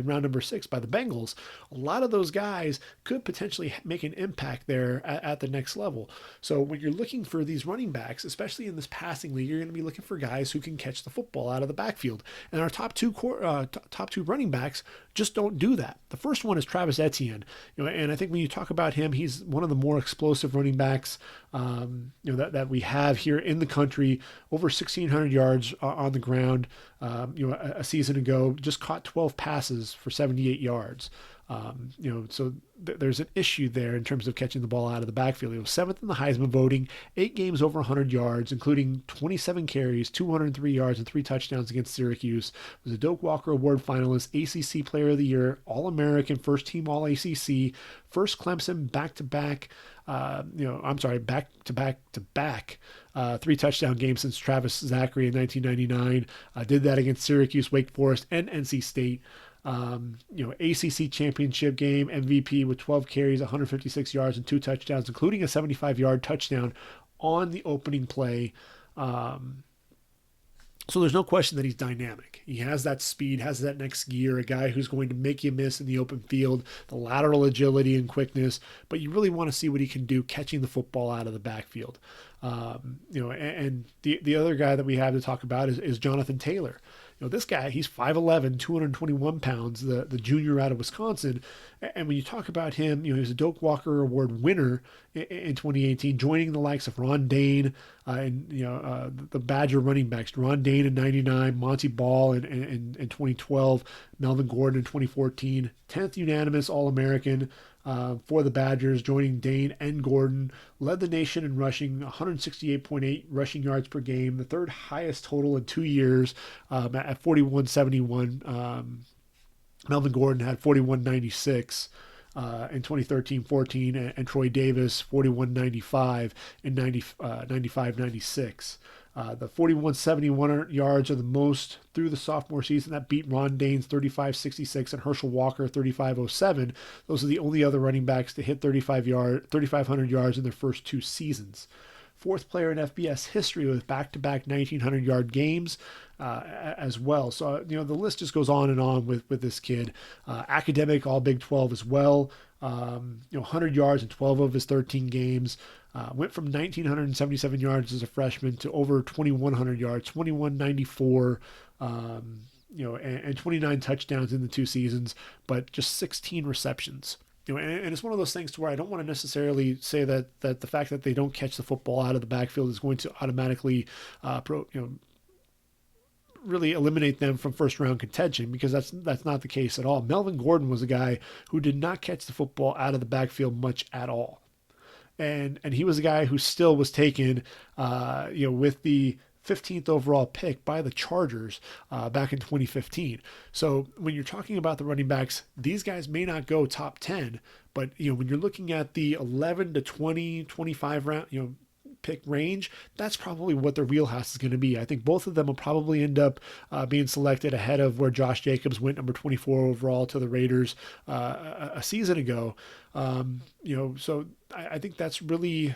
round number 6 by the Bengals. A lot of those guys could potentially make an impact there at the next level. So when you're looking for these running backs, especially in this passing league, you're going to be looking for guys who can catch the football out of the backfield. And our top two running backs just don't do that. The first one is Travis Etienne, and I think when you talk about him, he's one of the more explosive running backs that we have here in the country. Over 1,600 yards on the ground. A season ago, just caught 12 passes for 78 yards. So there's an issue there in terms of catching the ball out of the backfield. He was 7th in the Heisman voting, 8 games over 100 yards, including 27 carries, 203 yards, and 3 touchdowns against Syracuse. Was a Doak Walker Award finalist, ACC Player of the Year, All-American, first team All-ACC, first Clemson back-to-back 3 touchdown games since Travis Zachary in 1999. Did that against Syracuse, Wake Forest, and NC State. ACC championship game MVP with 12 carries, 156 yards, and 2 touchdowns, including a 75-yard touchdown on the opening play. So there's no question that he's dynamic. He has that speed, has that next gear, a guy who's going to make you miss in the open field, the lateral agility and quickness, but you really want to see what he can do catching the football out of the backfield. And the other guy that we have to talk about is Jonathan Taylor. This guy, he's 5'11", 221 pounds, the junior out of Wisconsin. And when you talk about him, he was a Doak Walker Award winner in 2018, joining the likes of Ron Dane and the Badger running backs, Ron Dane in 99, Monty Ball in 2012, Melvin Gordon in 2014, 10th unanimous All-American for the Badgers, joining Dane and Gordon, led the nation in rushing, 168.8 rushing yards per game, the 3rd highest total in 2 years at 41.71. Melvin Gordon had 41.96 in 2013-14, and Troy Davis 41.95 in 95-96. The 41.71 yards are the most through the sophomore season. That beat Ron Dane's 35.66 and Herschel Walker 35.07. Those are the only other running backs to hit 3,500 yards in their first 2 seasons. 4th player in FBS history with back-to-back 1,900-yard games as well. So, the list just goes on and on with this kid. Academic All Big 12 as well. 100 yards in 12 of his 13 games. Went from 1,977 yards as a freshman to over 2,100 yards, 2,194, and 29 touchdowns in the 2 seasons, but just 16 receptions. And it's one of those things to where I don't want to necessarily say that the fact that they don't catch the football out of the backfield is going to automatically, really eliminate them from first round contention, because that's not the case at all. Melvin Gordon was a guy who did not catch the football out of the backfield much at all. And he was a guy who still was taken, with the 15th overall pick by the Chargers back in 2015. So when you're talking about the running backs, these guys may not go top 10, but when you're looking at the 11 to 20, 25 round, pick range, that's probably what their wheelhouse is going to be. I think both of them will probably end up being selected ahead of where Josh Jacobs went number 24 overall to the Raiders a season ago. So I think that's really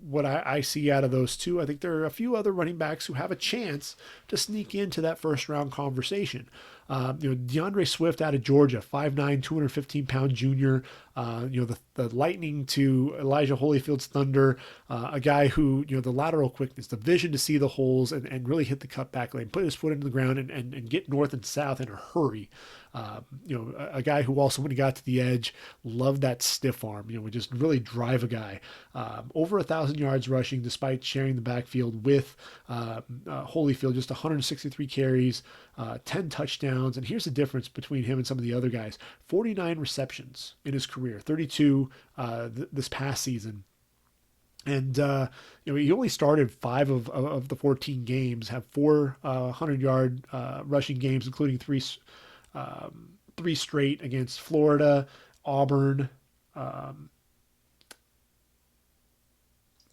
what I see out of those two. I think there are a few other running backs who have a chance to sneak into that first round conversation. DeAndre Swift out of Georgia, 5'9", 215-pound junior. The lightning to Elijah Holyfield's thunder. A guy who, the lateral quickness, the vision to see the holes and really hit the cutback lane, put his foot into the ground and get north and south in a hurry. A guy who also, when he got to the edge, loved that stiff arm, would just really drive a guy. Over 1,000 yards rushing despite sharing the backfield with Holyfield, just 163 carries, 10 touchdowns. And here's the difference between him and some of the other guys: 49 receptions in his career, 32 this past season. And he only started 5 of the 14 games, have 4 100-yard rushing games, including three straight against Florida, Auburn.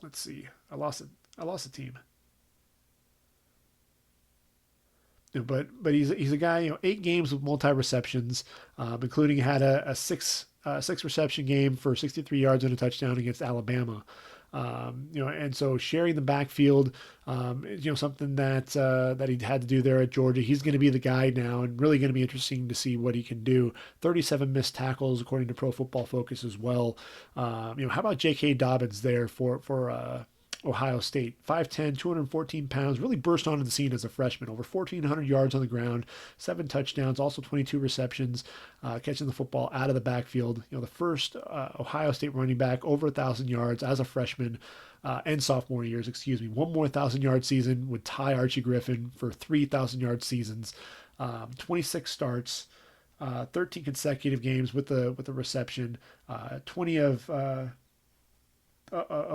Let's see, I lost it. I lost the team. But he's a guy. 8 games with multi receptions, including had a six reception game for 63 yards and a touchdown against Alabama. And so sharing the backfield, something that he had to do there at Georgia. He's going to be the guy now, and really going to be interesting to see what he can do. 37 missed tackles according to Pro Football Focus as well. How about J.K. Dobbins there for Ohio State? 5'10", 214 pounds, really burst onto the scene as a freshman. Over 1,400 yards on the ground, 7 touchdowns, also 22 receptions, catching the football out of the backfield. The first Ohio State running back over 1,000 yards as a freshman and sophomore years, One more 1,000-yard season would tie Archie Griffin for 3,000-yard seasons. 26 starts, 13 consecutive games with the reception, 20 of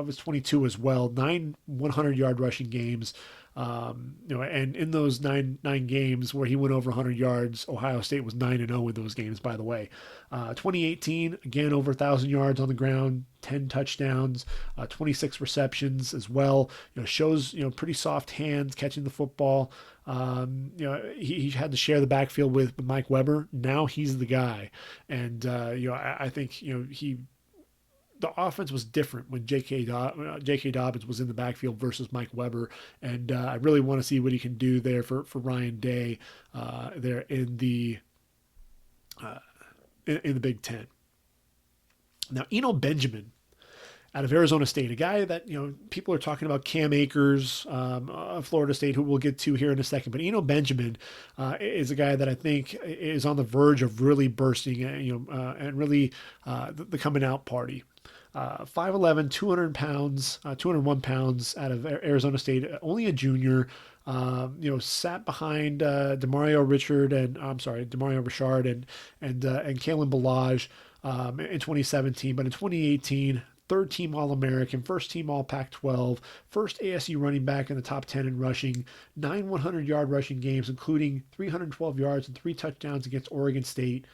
his 22 as well, 9 100-yard rushing games. And in those nine games where he went over 100 yards, Ohio State was 9-0 in those games, by the way. 2018, again, over 1,000 yards on the ground, 10 touchdowns, 26 receptions as well. Shows, pretty soft hands catching the football. He had to share the backfield with Mike Weber. Now he's the guy. And, I think, the offense was different when J.K. Dobbins was in the backfield versus Mike Weber, and I really want to see what he can do there for Ryan Day there in the Big Ten. Now, Eno Benjamin out of Arizona State, a guy that people are talking about, Cam Akers of Florida State, who we'll get to here in a second. But Eno Benjamin is a guy that I think is on the verge of really bursting, and really the coming out party. 5'11", 200 pounds, 201 pounds out of Arizona State, only a junior. Sat behind Demario Richard and Demario Richard and Kalen Ballage in 2017, but in 2018. Third team All-American, first team All-Pac-12, first ASU running back in the top 10 in rushing, 9 100-yard rushing games, including 312 yards and 3 touchdowns against Oregon State,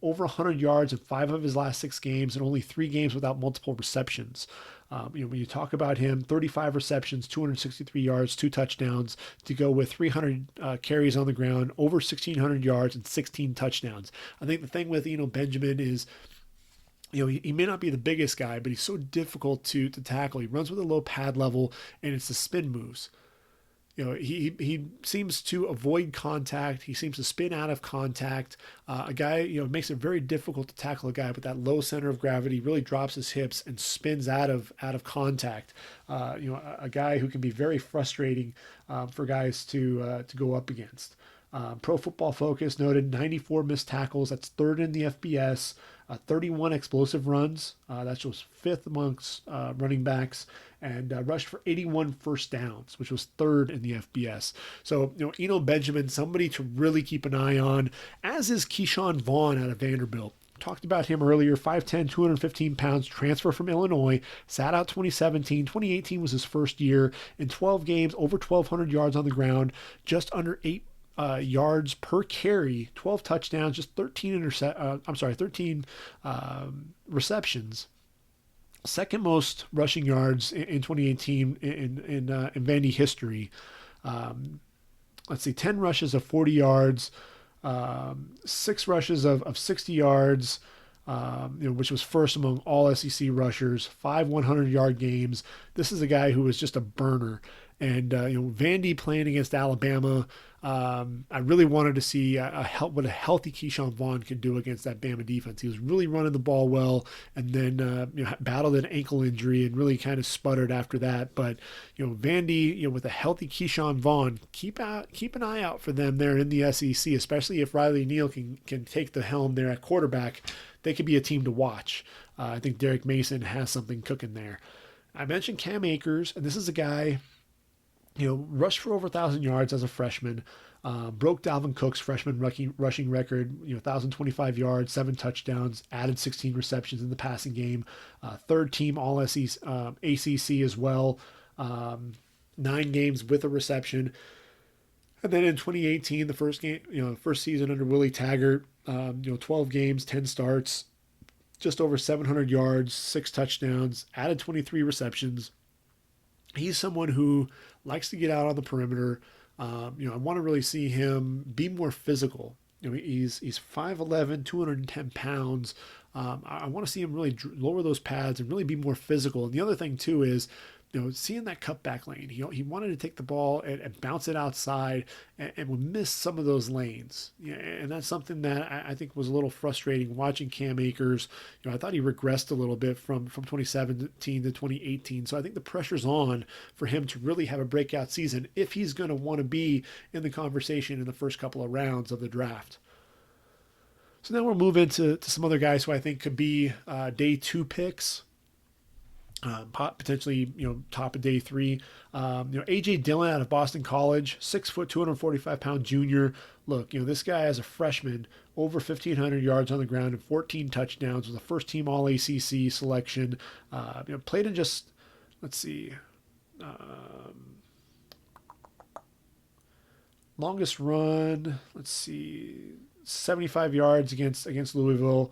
over 100 yards in 5 of his last 6 games, and only 3 games without multiple receptions. When you talk about him, 35 receptions, 263 yards, 2 touchdowns to go with 300 carries on the ground, over 1,600 yards and 16 touchdowns. I think the thing with Eno Benjamin is, he may not be the biggest guy, but he's so difficult to tackle. He runs with a low pad level, and it's the spin moves. He seems to avoid contact. He seems to spin out of contact. A guy, it makes it very difficult to tackle a guy with that low center of gravity. Really drops his hips and spins out of contact. A guy who can be very frustrating for guys to go up against. Pro Football Focus noted 94 missed tackles. That's 3rd in the FBS. 31 explosive runs. That's just 5th amongst running backs, and rushed for 81 first downs, which was 3rd in the FBS. So, Eno Benjamin, somebody to really keep an eye on, as is Keyshawn Vaughn out of Vanderbilt. Talked about him earlier, 5'10", 215 pounds, transfer from Illinois, sat out 2017. 2018 was his first year. In 12 games, over 1,200 yards on the ground, just under 8 yards per carry, 12 touchdowns, just 13 receptions. Second most rushing yards in 2018 in Vandy history. Let's see, 10 rushes of 40 yards, 6 rushes of 60 yards, which was first among all SEC rushers, 5 100-yard games. This is a guy who was just a burner. And Vandy playing against Alabama, I really wanted to see what a healthy Keyshawn Vaughn could do against that Bama defense. He was really running the ball well, and then battled an ankle injury and really kind of sputtered after that. But Vandy, with a healthy Keyshawn Vaughn, keep an eye out for them there in the SEC, especially if Riley Neal can take the helm there at quarterback. They could be a team to watch. I think Derek Mason has something cooking there. I mentioned Cam Akers, and this is a guy, rushed for over 1,000 yards as a freshman, broke Dalvin Cook's freshman rushing record, 1,025 yards, 7 touchdowns, added 16 receptions in the passing game, third team All SEC, ACC as well, 9 games with a reception. And then in 2018, the first season under Willie Taggart, 12 games, 10 starts, just over 700 yards, 6 touchdowns, added 23 receptions. He's someone who likes to get out on the perimeter. I want to really see him be more physical. He's 5'11", 210 pounds. I want to see him really lower those pads and really be more physical. And the other thing too is, seeing that cutback lane. He wanted to take the ball and bounce it outside and would miss some of those lanes. And that's something that I think was a little frustrating watching Cam Akers. I thought he regressed a little bit from 2017 to 2018. So I think the pressure's on for him to really have a breakout season if he's going to want to be in the conversation in the first couple of rounds of the draft. So now we'll move into some other guys who I think could be day 2 picks. Potentially, top of day 3. AJ Dillon out of Boston College, 6 foot, 245-pound junior. Look, this guy as a freshman, over 1,500 yards on the ground and 14 touchdowns, was a first-team All-ACC selection. Played in just, let's see, longest run, 75 yards against Louisville.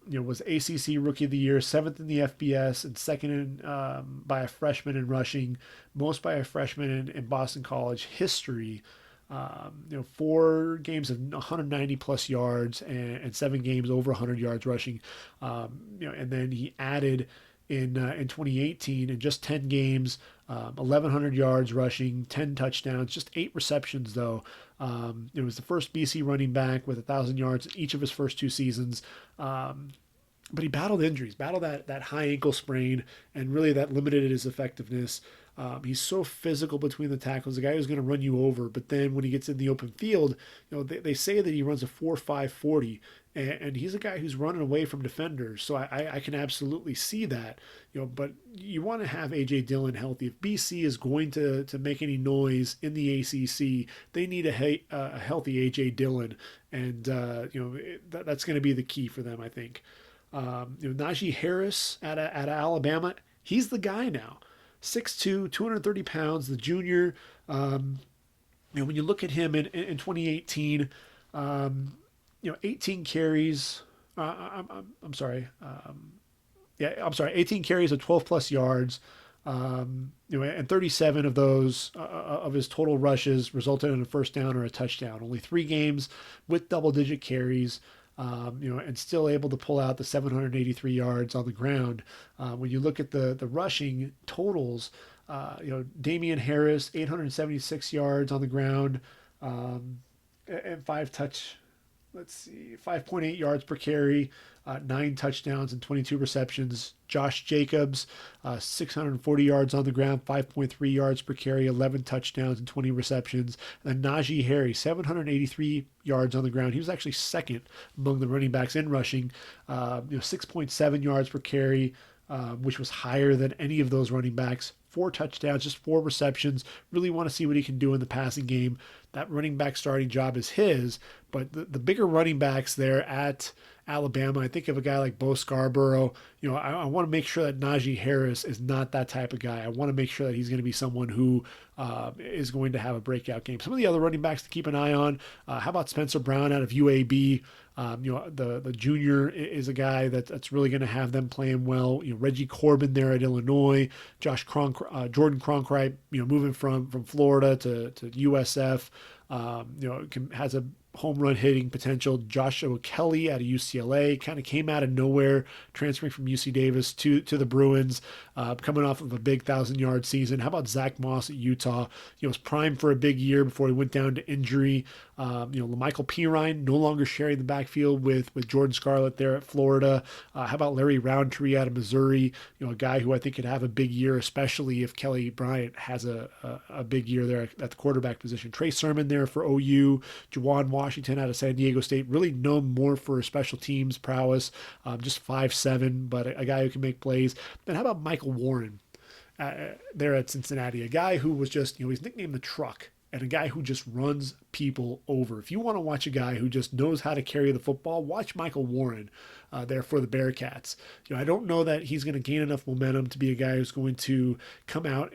Was ACC Rookie of the Year, 7th in the FBS, and 2nd by a freshman in rushing, most by a freshman in Boston College history. 4 games of 190 plus yards and 7 games over 100 yards rushing. And then he added in 2018 in just 10 games, 1,100 yards rushing, 10 touchdowns, just 8 receptions though. It was the first BC running back with 1,000 yards in each of his first 2 seasons. But he battled injuries, battled that high ankle sprain, and really that limited his effectiveness. He's so physical between the tackles, the guy who's going to run you over. But then when he gets in the open field, they say that he runs a 4.5 40, and he's a guy who's running away from defenders. So I can absolutely see that. But you want to have AJ Dillon healthy. If BC is going to make any noise in the ACC, they need a healthy AJ Dillon, and that's going to be the key for them, I think. Najee Harris out of Alabama, he's the guy now. 6'2", 230 pounds, the junior. When you look at him in 2018, 18 carries. I'm sorry. 18 carries of 12 plus yards. And 37 of those of his total rushes resulted in a first down or a touchdown. Only 3 games with double-digit carries. And still able to pull out the 783 yards on the ground. When you look at the rushing totals, Damian Harris, 876 yards on the ground, and 5.8 yards per carry, 9 touchdowns and 22 receptions. Josh Jacobs, 640 yards on the ground, 5.3 yards per carry, 11 touchdowns and 20 receptions. And then Najee Harris, 783 yards on the ground. He was actually second among the running backs in rushing, 6.7 yards per carry, which was higher than any of those running backs. 4 touchdowns, just 4 receptions. Really want to see what he can do in the passing game. That running back starting job is his, but the bigger running backs there at Alabama, I think of a guy like Bo Scarborough. I want to make sure that Najee Harris is not that type of guy. I want to make sure that he's going to be someone who is going to have a breakout game. Some of the other running backs to keep an eye on. How about Spencer Brown out of UAB? The junior is a guy that's really going to have them playing well. Reggie Corbin there at Illinois, Jordan Cronkrite, moving from Florida to USF, has a home run hitting potential. Joshua Kelly out of UCLA kind of came out of nowhere, transferring from UC Davis to the Bruins, coming off of a big 1,000-yard season. How about Zach Moss at Utah? Was primed for a big year before he went down to injury. Michael Pirine no longer sharing the backfield with Jordan Scarlett there at Florida. How about Larry Roundtree out of Missouri? A guy who I think could have a big year, especially if Kelly Bryant has a big year there at the quarterback position. Trey Sermon there for OU. Juwan Washington out of San Diego State, really known more for special teams prowess, just 5'7", but a guy who can make plays. And how about Michael Warren there at Cincinnati? A guy who was just, he's nicknamed the Truck, and a guy who just runs people over. If you want to watch a guy who just knows how to carry the football, watch Michael Warren there for the Bearcats. I don't know that he's going to gain enough momentum to be a guy who's going to come out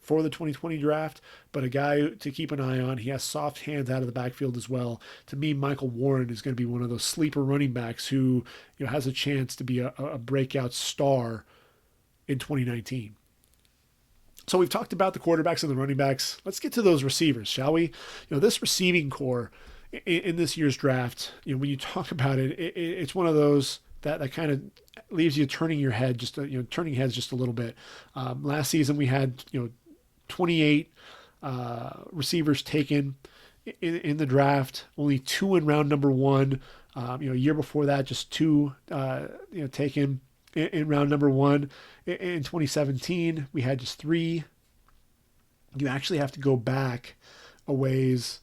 for the 2020 draft, but a guy to keep an eye on. He has soft hands out of the backfield as well. To me, Michael Warren is going to be one of those sleeper running backs who has a chance to be a breakout star in 2019. So we've talked about the quarterbacks and the running backs. Let's get to those receivers, shall we? This receiving core in this year's draft, when you talk about it, it's one of those that kind of leaves you turning your head, turning heads just a little bit. Last season we had 28 receivers taken in the draft, only 2 in round number 1. A year before that, just 2 taken in round number 1. In 2017, we had just 3. You actually have to go back a ways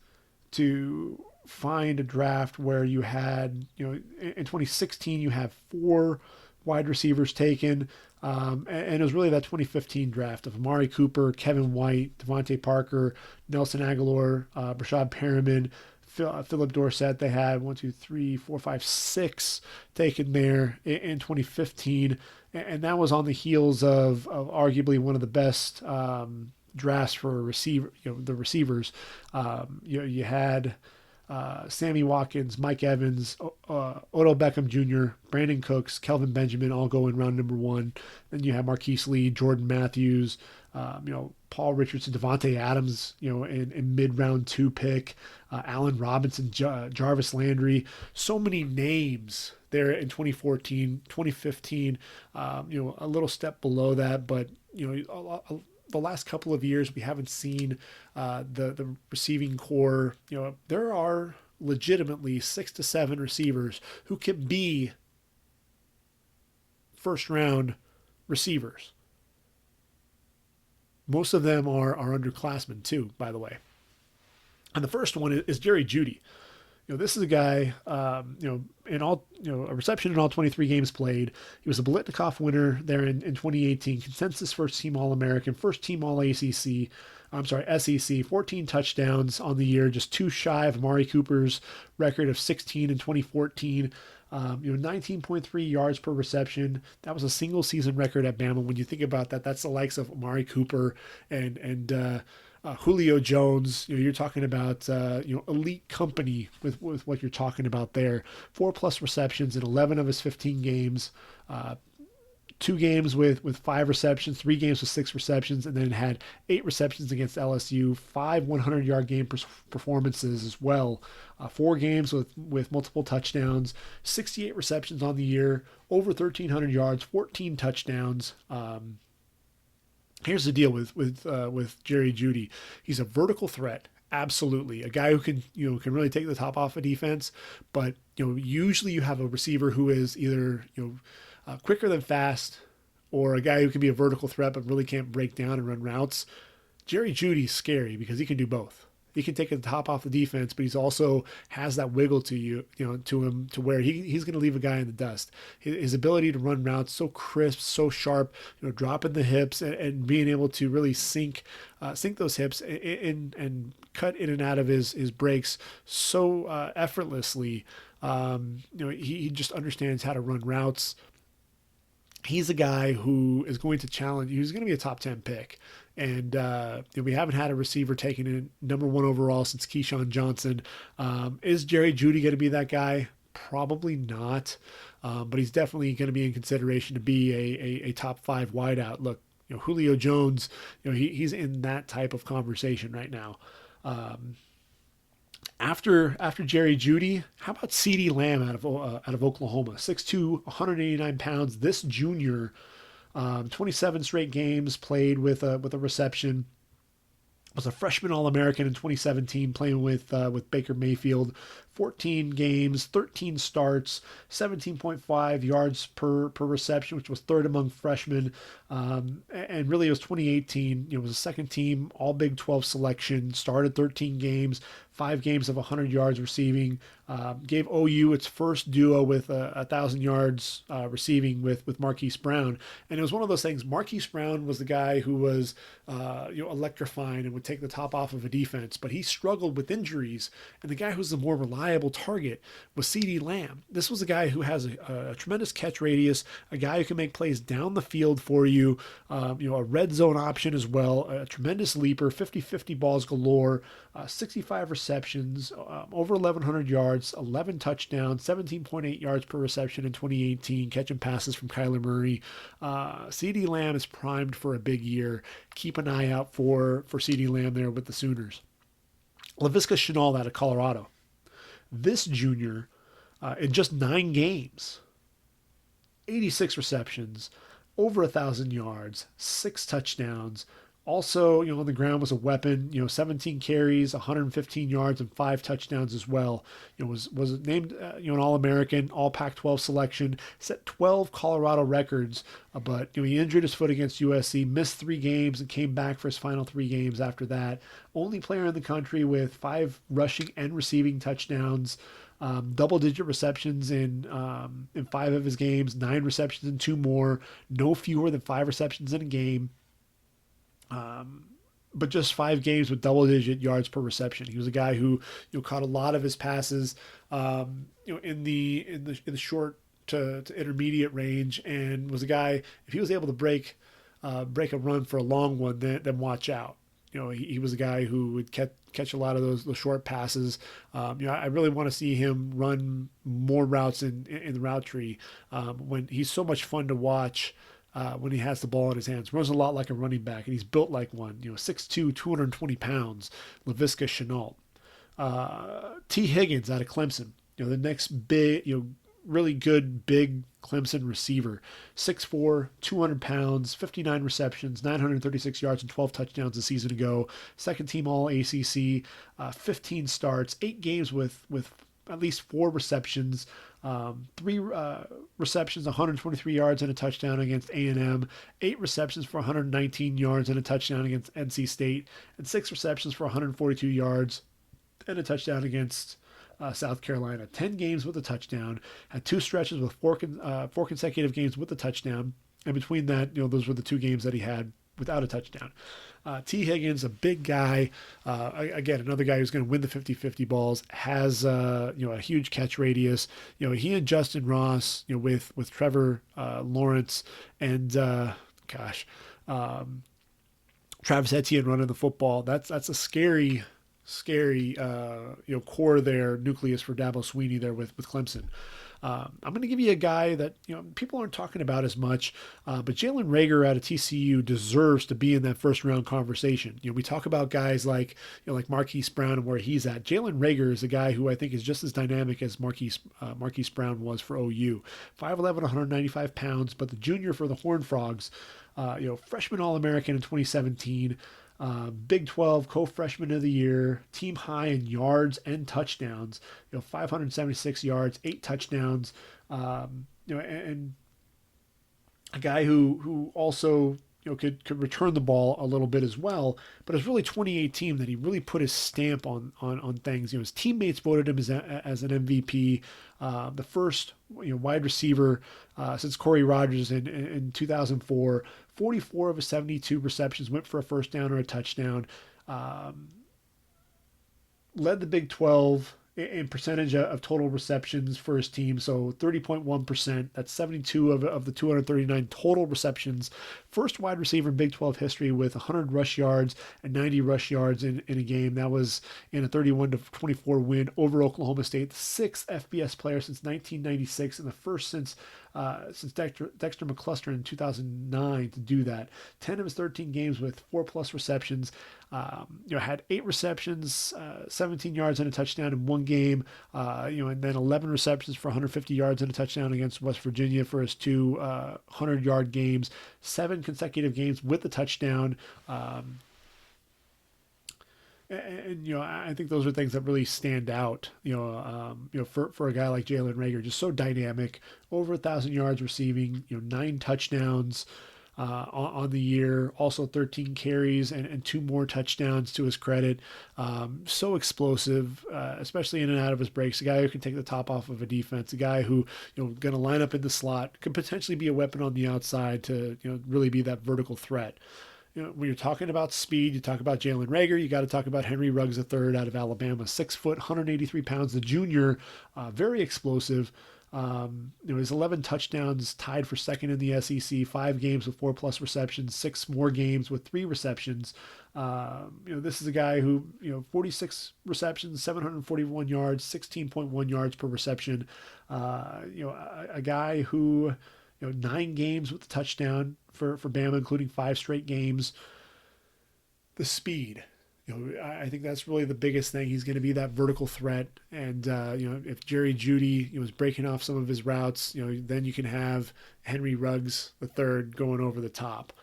to find a draft where you had, in 2016, you have 4 wide receivers taken. And it was really that 2015 draft of Amari Cooper, Kevin White, Devontae Parker, Nelson Aguilar, Brashad Perriman, Philip Dorsett. They had 6 taken there in 2015, and that was on the heels of arguably one of the best drafts for the receivers. You had Sammy Watkins, Mike Evans, Odell Beckham Jr., Brandon Cooks, Kelvin Benjamin all go in round number 1. Then you have Marquise Lee, Jordan Matthews, Paul Richardson, Devontae Adams, in mid-round 2 pick, Allen Robinson, Jarvis Landry. So many names there in 2014, 2015, a little step below that, but, the last couple of years, we haven't seen the receiving core. There are legitimately 6 to 7 receivers who can be first-round receivers. Most of them are underclassmen too, by the way. And the first one is Jerry Jeudy. This is a guy, in all, a reception in all 23 games played. He was a Biletnikoff winner there in 2018, consensus first team All-American, first team All-ACC, SEC, 14 touchdowns on the year, just 2 shy of Amari Cooper's record of 16 in 2014. 19.3 yards per reception. That was a single season record at Bama. When you think about that, that's the likes of Amari Cooper and Julio Jones. You're talking about elite company with what you're talking about there. 4+ receptions in 11 of his 15 games. 2 games with 5 receptions, 3 games with 6 receptions, and then had 8 receptions against LSU, 5 100-yard game performances as well. 4 games with multiple touchdowns, 68 receptions on the year, over 1,300 yards, 14 touchdowns. Here's the deal with Jerry Jeudy. He's a vertical threat. Absolutely. A guy who can really take the top off a defense, but usually you have a receiver who is either quicker than fast, or a guy who can be a vertical threat but really can't break down and run routes. Jerry Jeudy's scary because he can do both. He can take the top off the defense, but he's also has that wiggle to him to where he's going to leave a guy in the dust. His ability to run routes so crisp, so sharp, dropping the hips and being able to really sink those hips and cut in and out of his breaks so effortlessly. He just understands how to run routes. He's a guy who is going to challenge. He's going to be a top 10 pick. And we haven't had a receiver taken in number 1 overall since Keyshawn Johnson. Is Jerry Jeudy going to be that guy? Probably not. But he's definitely going to be in consideration to be a top 5 wideout. Look, Julio Jones, he's in that type of conversation right now. After Jerry Jeudy, how about CeeDee Lamb out of Oklahoma? 6'2", 189 pounds. This junior, 27 straight games played with a reception. Was a freshman All-American in 2017, playing with Baker Mayfield. 14 games, 13 starts, 17.5 yards per reception, which was third among freshmen. And really, it was 2018. It was a second team All Big 12 selection. Started 13 games, 5 games of 100 yards receiving. Gave OU its first duo with 1,000 yards receiving with Marquise Brown. And it was one of those things. Marquise Brown was the guy who was electrifying and would take the top off of a defense, but he struggled with injuries. And the guy who's the more reliable target was CeeDee Lamb. This was a guy who has a tremendous catch radius, a guy who can make plays down the field for you, a red zone option as well, a tremendous leaper, 50-50 balls galore, 65 receptions, over 1,100 yards, 11 touchdowns, 17.8 yards per reception in 2018, catching passes from Kyler Murray. CeeDee Lamb is primed for a big year. Keep an eye out for CeeDee Lamb there with the Sooners. Laviska Shenault out of Colorado. This junior, in just 9 games, 86 receptions, over 1,000 yards, 6 touchdowns. Also, on the ground was a weapon. 17 carries, 115 yards, and 5 touchdowns as well. Was named an All-American, All Pac-12 selection. Set 12 Colorado records, but he injured his foot against USC, missed 3 games, and came back for his final 3 games after that. Only player in the country with 5 rushing and receiving touchdowns. Double-digit receptions in 5 of his games, 9 receptions in 2 more, no fewer than 5 receptions in a game. But just 5 games with double-digit yards per reception. He was a guy who caught a lot of his passes, in the short to intermediate range, and was a guy, if he was able to break a run for a long one, then watch out. He was a guy who would catch a lot of those short passes. I really want to see him run more routes in the route tree. When he's so much fun to watch. When he has the ball in his hands. Runs a lot like a running back, and he's built like one. 6'2", 220 pounds, Laviska Shenault. T. Higgins out of Clemson. The next big, really good big Clemson receiver. 6'4", 200 pounds, 59 receptions, 936 yards, and 12 touchdowns a season ago. Second team All ACC, 15 starts, 8 games with at least 4 receptions. 3 receptions, 123 yards and a touchdown against A&M, 8 receptions for 119 yards and a touchdown against NC State, and 6 receptions for 142 yards and a touchdown against South Carolina. 10 games with a touchdown, had 2 stretches with 4 consecutive games with a touchdown, and between that, those were the 2 games that he had without a touchdown. T. Higgins, a big guy, again, another guy who's going to win the 50-50 balls, has a huge catch radius. He and Justin Ross, with Trevor Lawrence and Travis Etienne running the football. That's a scary core there, nucleus for Dabo Swinney there with Clemson. I'm going to give you a guy that people aren't talking about as much, but Jalen Reagor out of TCU deserves to be in that first round conversation. We talk about guys like Marquise Brown and where he's at. Jalen Reagor is a guy who I think is just as dynamic as Marquise Brown was for OU. 5'11", 195 pounds, but the junior for the Horned Frogs, freshman All-American in 2017. Big 12 co-freshman of the year, team high in yards and touchdowns. 576 yards, 8 touchdowns. And a guy who also could return the ball a little bit as well. But it's really 2018 that he really put his stamp on things. His teammates voted him as an MVP. The first wide receiver since Corey Rogers in 2004. 44 of his 72 receptions went for a first down or a touchdown. Led the Big 12 in percentage of total receptions for his team, so 30.1%. That's 72 of the 239 total receptions. First wide receiver in Big 12 history with 100 rush yards and 90 rush yards in a game. That was in a 31-24 win over Oklahoma State. The 6th FBS player since 1996 and the first since Dexter McCluster in 2009 to do that. 10 of his 13 games with 4+ receptions. Had 8 receptions, 17 yards and a touchdown in one game, and then 11 receptions for 150 yards and a touchdown against West Virginia for his two 100-yard games, 7 consecutive games with a touchdown. And I think those are things that really stand out. For a guy like Jalen Reagor, just so dynamic, over 1,000 yards receiving, 9 touchdowns on the year, also 13 carries and 2 more touchdowns to his credit. So explosive, especially in and out of his breaks. A guy who can take the top off of a defense. A guy who going to line up in the slot, could potentially be a weapon on the outside to really be that vertical threat. When you're talking about speed, you talk about Jalen Reagor, you got to talk about Henry Ruggs III out of Alabama, 6 foot, 183 pounds, the junior, very explosive. His 11 touchdowns tied for second in the SEC, 5 games with 4+ receptions, 6 more games with 3 receptions. This is a guy who, 46 receptions, 741 yards, 16.1 yards per reception. A guy who, 9 games with a touchdown for Bama, including 5 straight games. The speed, I think that's really the biggest thing. He's going to be that vertical threat, and if Jerry Jeudy was breaking off some of his routes, then you can have Henry Ruggs III going over the top.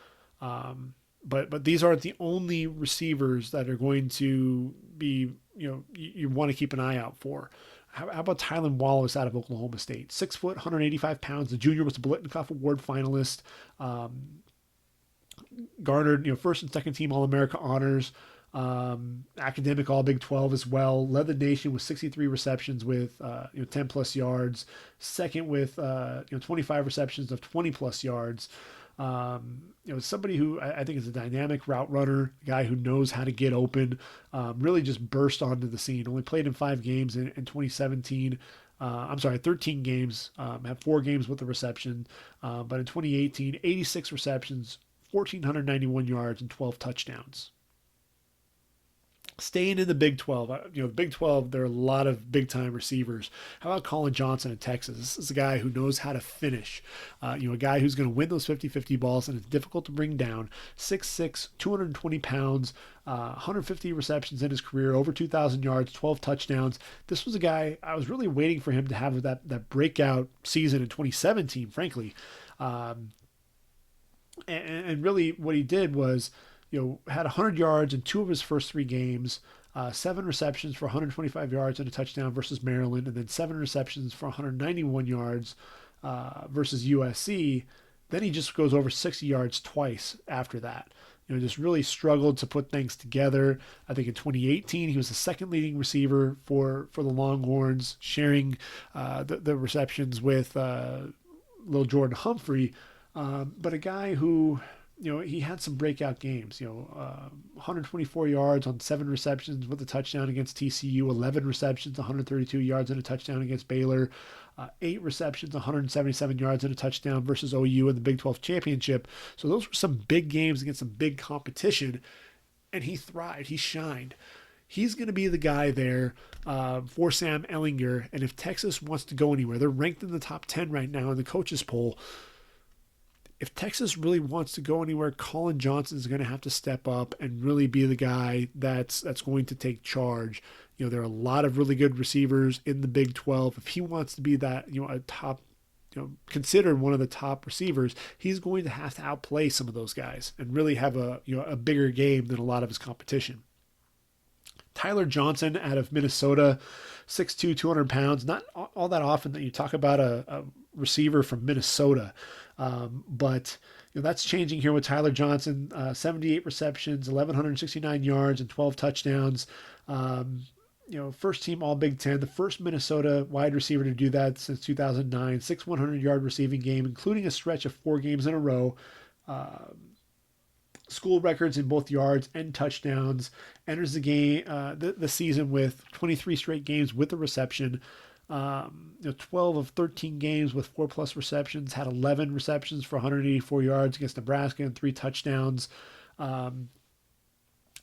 But these aren't the only receivers that are going to be you want to keep an eye out for. How about Tylan Wallace out of Oklahoma State? 6 foot, 185 pounds. The junior was a Biletnikoff Award finalist. Garnered first and second team All-America honors. Academic All Big 12 as well. Led the nation with 63 receptions with 10+ yards. Second with 25 receptions of 20+ yards. Somebody who I think is a dynamic route runner, a guy who knows how to get open, really just burst onto the scene. Only played in 5 games in 2017. 13 games, had 4 games with the reception. But in 2018, 86 receptions, 1,491 yards, and 12 touchdowns. Staying in the Big 12, the Big 12, there are a lot of big-time receivers. How about Colin Johnson in Texas? This is a guy who knows how to finish. A guy who's going to win those 50-50 balls, and it's difficult to bring down. 6'6", 220 pounds, 150 receptions in his career, over 2,000 yards, 12 touchdowns. This was a guy, I was really waiting for him to have that breakout season in 2017, frankly. And really what he did was, had 100 yards in 2 of his first 3 games, 7 receptions for 125 yards and a touchdown versus Maryland, and then 7 receptions for 191 yards versus USC. Then he just goes over 60 yards twice after that. Just really struggled to put things together. I think in 2018, he was the second leading receiver for the Longhorns, sharing the receptions with Lil Jordan Humphrey. But a guy who, he had some breakout games, 124 yards on 7 receptions with a touchdown against TCU, 11 receptions, 132 yards and a touchdown against Baylor, 8 receptions, 177 yards and a touchdown versus OU in the Big 12 championship. So those were some big games against some big competition, and he thrived, he shined. He's going to be the guy there for Sam Ehlinger, and if Texas wants to go anywhere, they're ranked in the top 10 right now in the coaches poll. If Texas really wants to go anywhere, Colin Johnson is going to have to step up and really be the guy that's going to take charge. There are a lot of really good receivers in the Big 12. If he wants to be that, a top, considered one of the top receivers, he's going to have to outplay some of those guys and really have a bigger game than a lot of his competition. Tyler Johnson out of Minnesota, 6'2", 200 pounds. Not all that often that you talk about a receiver from Minnesota. But that's changing here with Tyler Johnson. 78 receptions, 1,169 yards, and 12 touchdowns. First team All Big Ten, the first Minnesota wide receiver to do that since 2009. 6 100-yard receiving game, including a stretch of 4 games in a row. School records in both yards and touchdowns. Enters the game, the season with 23 straight games with a reception. 12 of 13 games with 4+ receptions, had 11 receptions for 184 yards against Nebraska and 3 touchdowns.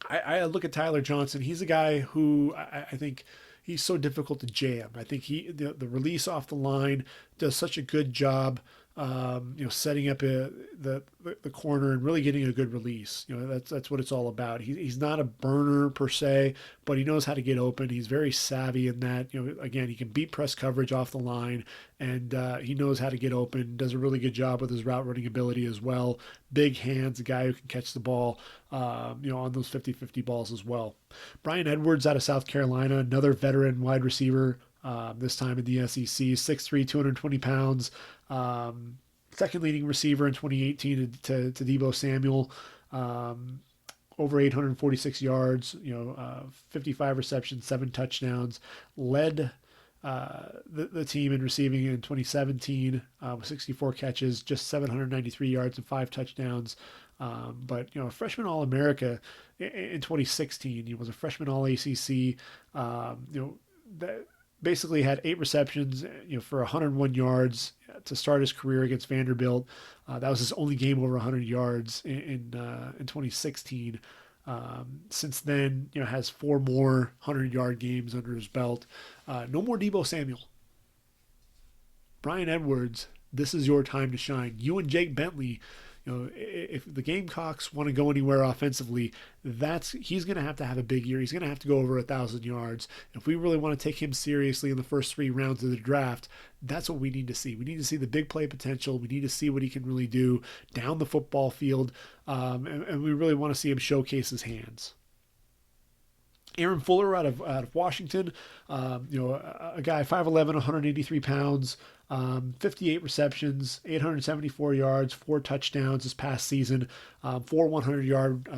I look at Tyler Johnson. He's a guy who I think he's so difficult to jam. I think the release off the line does such a good job. setting up the corner and really getting a good release. That's what it's all about. He's not a burner per se, but he knows how to get open. He's very savvy in that. Again, he can beat press coverage off the line, and he knows how to get open. Does a really good job with his route running ability as well. Big hands, a guy who can catch the ball, on those 50-50 balls as well. Brian Edwards out of South Carolina, another veteran wide receiver. This time in the SEC, 6'3", 220 pounds. Second leading receiver in 2018 to Deebo Samuel. Over 846 yards, 55 receptions, 7 touchdowns. Led the team in receiving in 2017 with 64 catches, just 793 yards and 5 touchdowns. But freshman All-America in 2016. He was a freshman All-ACC. That basically had 8 receptions, for 101 yards to start his career against Vanderbilt. That was his only game over 100 yards in 2016. Since then, has 4 more 100-yard games under his belt. No more Deebo Samuel. Brian Edwards, this is your time to shine. You and Jake Bentley, if the Gamecocks want to go anywhere offensively, he's going to have a big year. He's going to have to go over 1,000 yards. If we really want to take him seriously in the first 3 rounds of the draft, that's what we need to see. We need to see the big play potential. We need to see what he can really do down the football field, and we really want to see him showcase his hands. Aaron Fuller out of Washington, a guy 5'11", 183 pounds, 58 receptions, 874 yards, 4 touchdowns this past season, 4 100-yard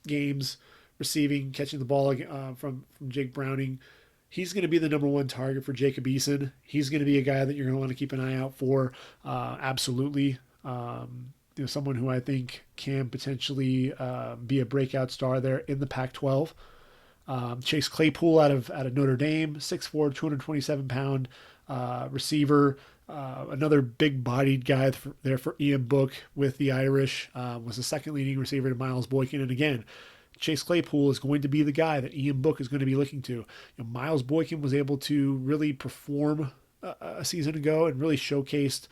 games, receiving, catching the ball from Jake Browning. He's going to be the number 1 target for Jacob Eason. He's going to be a guy that you're going to want to keep an eye out for, absolutely. Someone who I think can potentially be a breakout star there in the Pac-12. Chase Claypool out of Notre Dame, 6'4", 227-pound receiver. Another big-bodied guy there for Ian Book with the Irish. Was the second leading receiver to Miles Boykin. And again, Chase Claypool is going to be the guy that Ian Book is going to be looking to. Miles Boykin was able to really perform a season ago and really showcased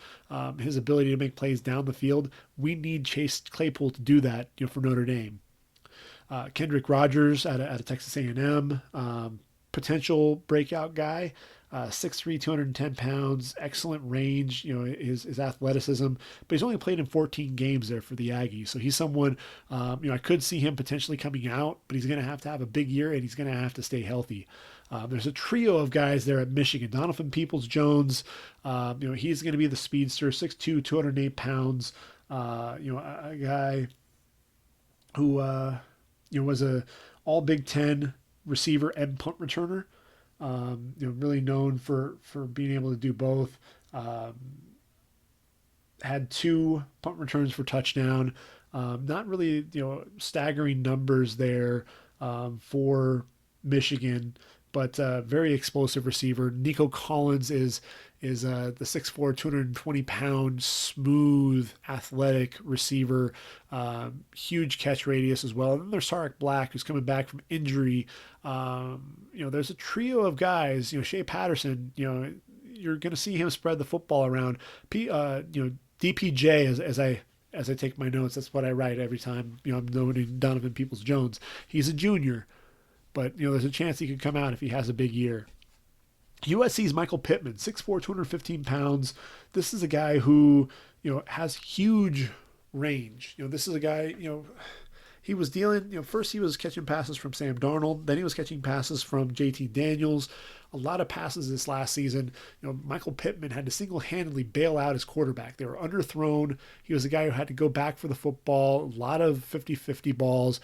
his ability to make plays down the field. We need Chase Claypool to do that, for Notre Dame. Kendrick Rogers out of Texas A&M, potential breakout guy, 6'3", 210 pounds, excellent range, his athleticism, but he's only played in 14 games there for the Aggies. So he's someone, I could see him potentially coming out, but he's going to have a big year and he's going to have to stay healthy. There's a trio of guys there at Michigan. Donovan Peoples-Jones, he's going to be the speedster, 6'2", 208 pounds, a guy who, was a all Big Ten receiver and punt returner. Really known for being able to do both. Had 2 punt returns for touchdown. Not really, staggering numbers there for Michigan, but very explosive receiver. Nico Collins is the 6'4", 220-pound, smooth, athletic receiver. Huge catch radius as well. And then there's Sarek Black, who's coming back from injury. There's a trio of guys. Shea Patterson, you're going to see him spread the football around. DPJ, as I take my notes, that's what I write every time, I'm noting Donovan Peoples-Jones. He's a junior, but, there's a chance he could come out if he has a big year. USC's Michael Pittman, 6'4", 215 pounds. This is a guy who, has huge range. This is a guy, he was dealing, first he was catching passes from Sam Darnold, then he was catching passes from JT Daniels. A lot of passes this last season. Michael Pittman had to single-handedly bail out his quarterback. They were underthrown. He was a guy who had to go back for the football, a lot of 50-50 balls.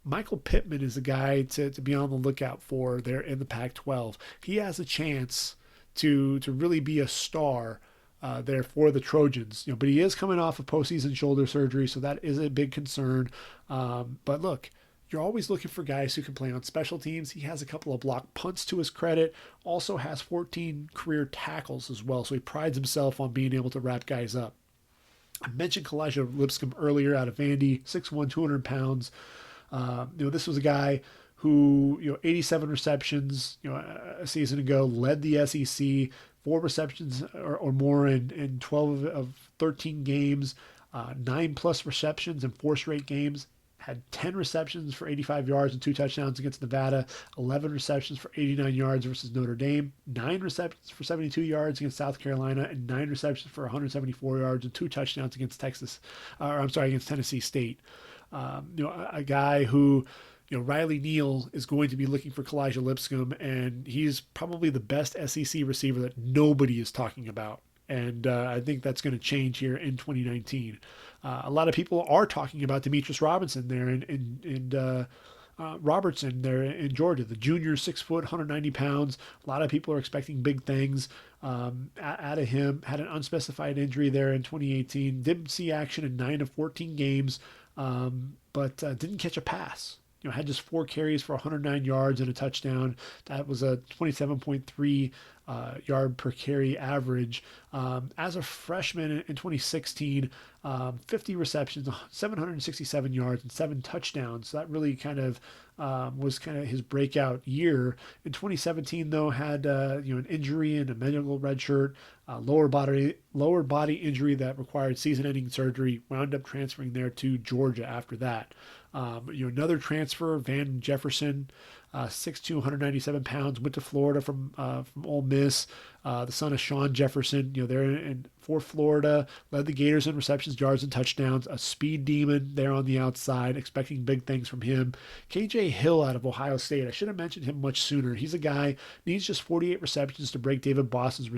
Michael Pittman is a guy to be on the lookout for there in the Pac-12. He has a chance to really be a star there for the Trojans. But he is coming off of postseason shoulder surgery, so that is a big concern. But look, you're always looking for guys who can play on special teams. He has a couple of block punts to his credit, also has 14 career tackles as well, so he prides himself on being able to wrap guys up. I mentioned Kalijah Lipscomb earlier out of Vandy, 6'1", 200 pounds. This was a guy who, 87 receptions, a season ago, led the SEC, 4 receptions or more in 12 of 13 games, 9 plus receptions in 4 straight games. Had 10 receptions for 85 yards and 2 touchdowns against Nevada, 11 receptions for 89 yards versus Notre Dame, 9 receptions for 72 yards against South Carolina, and 9 receptions for 174 yards and 2 touchdowns against against Tennessee State. A guy who, Riley Neal is going to be looking for Kalijah Lipscomb, and he's probably the best SEC receiver that nobody is talking about. And I think that's going to change here in 2019. A lot of people are talking about Demetrius Robinson there and Robertson there in Georgia, the junior, 6 foot, 190 pounds. A lot of people are expecting big things out of him. Had an unspecified injury there in 2018. Didn't see action in 9 of 14 games, but didn't catch a pass. Had just 4 carries for 109 yards and a touchdown. That was a 27.3 yard per carry average. As a freshman in 2016, 50 receptions, 767 yards, and 7 touchdowns. So that really kind of was kind of his breakout year. In 2017, though, had an injury and a medical redshirt, lower body injury that required season-ending surgery. Wound up transferring there to Georgia after that. Another transfer, Van Jefferson, 6'2", 197 pounds, went to Florida from Ole Miss. The son of Sean Jefferson, there for Florida, led the Gators in receptions, yards, and touchdowns. A speed demon there on the outside, expecting big things from him. KJ Hill out of Ohio State. I should have mentioned him much sooner. He's a guy, needs just 48 receptions to break David Boston's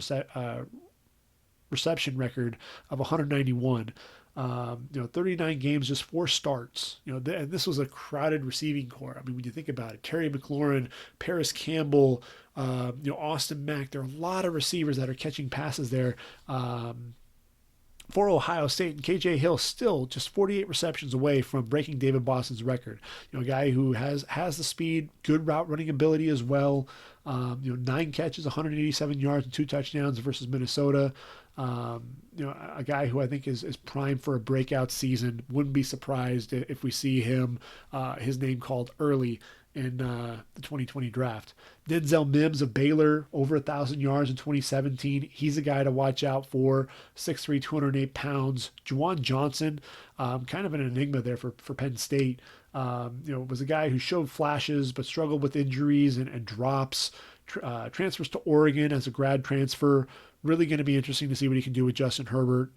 reception record of 191. 39 games, just 4 starts. And this was a crowded receiving corps. I mean, when you think about it, Terry McLaurin, Paris Campbell, Austin Mack, there are a lot of receivers that are catching passes there. For Ohio State, and KJ Hill still just 48 receptions away from breaking David Boston's record. A guy who has the speed, good route running ability as well. 9 catches, 187 yards, and 2 touchdowns versus Minnesota. A guy who I think is primed for a breakout season. Wouldn't be surprised if we see his name called early in the 2020 draft. Denzel Mims of Baylor, over 1,000 yards in 2017. He's a guy to watch out for. 6'3", 208 pounds. Juwan Johnson, kind of an enigma there for Penn State. Was a guy who showed flashes but struggled with injuries and drops. Transfers to Oregon as a grad transfer. Really going to be interesting to see what he can do with Justin Herbert.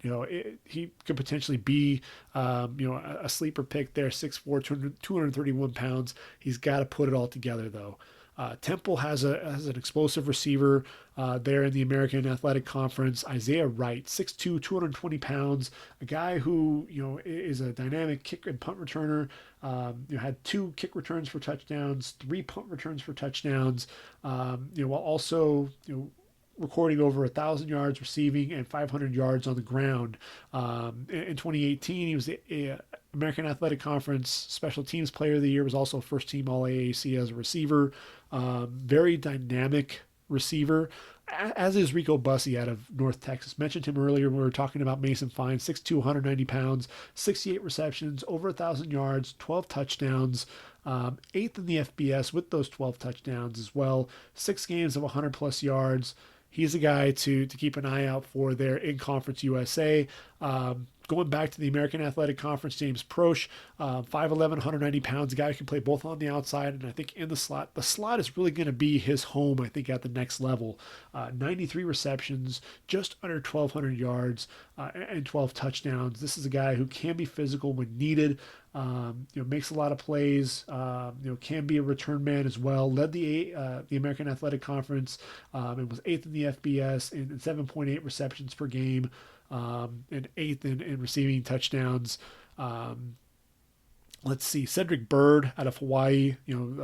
He could potentially be, a sleeper pick there. 6'4", 231 pounds. He's got to put it all together though. Temple has an explosive receiver there in the American Athletic Conference. Isaiah Wright, 6'2", 220 pounds, a guy who is a dynamic kick and punt returner. Had 2 kick returns for touchdowns, 3 punt returns for touchdowns. While also recording over 1,000 yards receiving and 500 yards on the ground. In 2018, he was the American Athletic Conference Special Teams Player of the Year, was also first team All-AAC as a receiver. Very dynamic receiver, as is Rico Bussey out of North Texas. Mentioned him earlier when we were talking about Mason Fine, 6'2", 190 pounds, 68 receptions, over 1,000 yards, 12 touchdowns. 8th in the FBS with those 12 touchdowns as well. 6 games of 100-plus yards. He's a guy to keep an eye out for there in Conference USA. Going back to the American Athletic Conference, James Proche, 5'11", 190 pounds, a guy who can play both on the outside and I think in the slot. The slot is really going to be his home, I think, at the next level. 93 receptions, just under 1,200 yards, and 12 touchdowns. This is a guy who can be physical when needed. Makes a lot of plays. Can be a return man as well. Led the American Athletic Conference. And was 8th in the FBS in 7.8 receptions per game. And 8th in receiving touchdowns. Let's see, Cedric Byrd out of Hawaii, in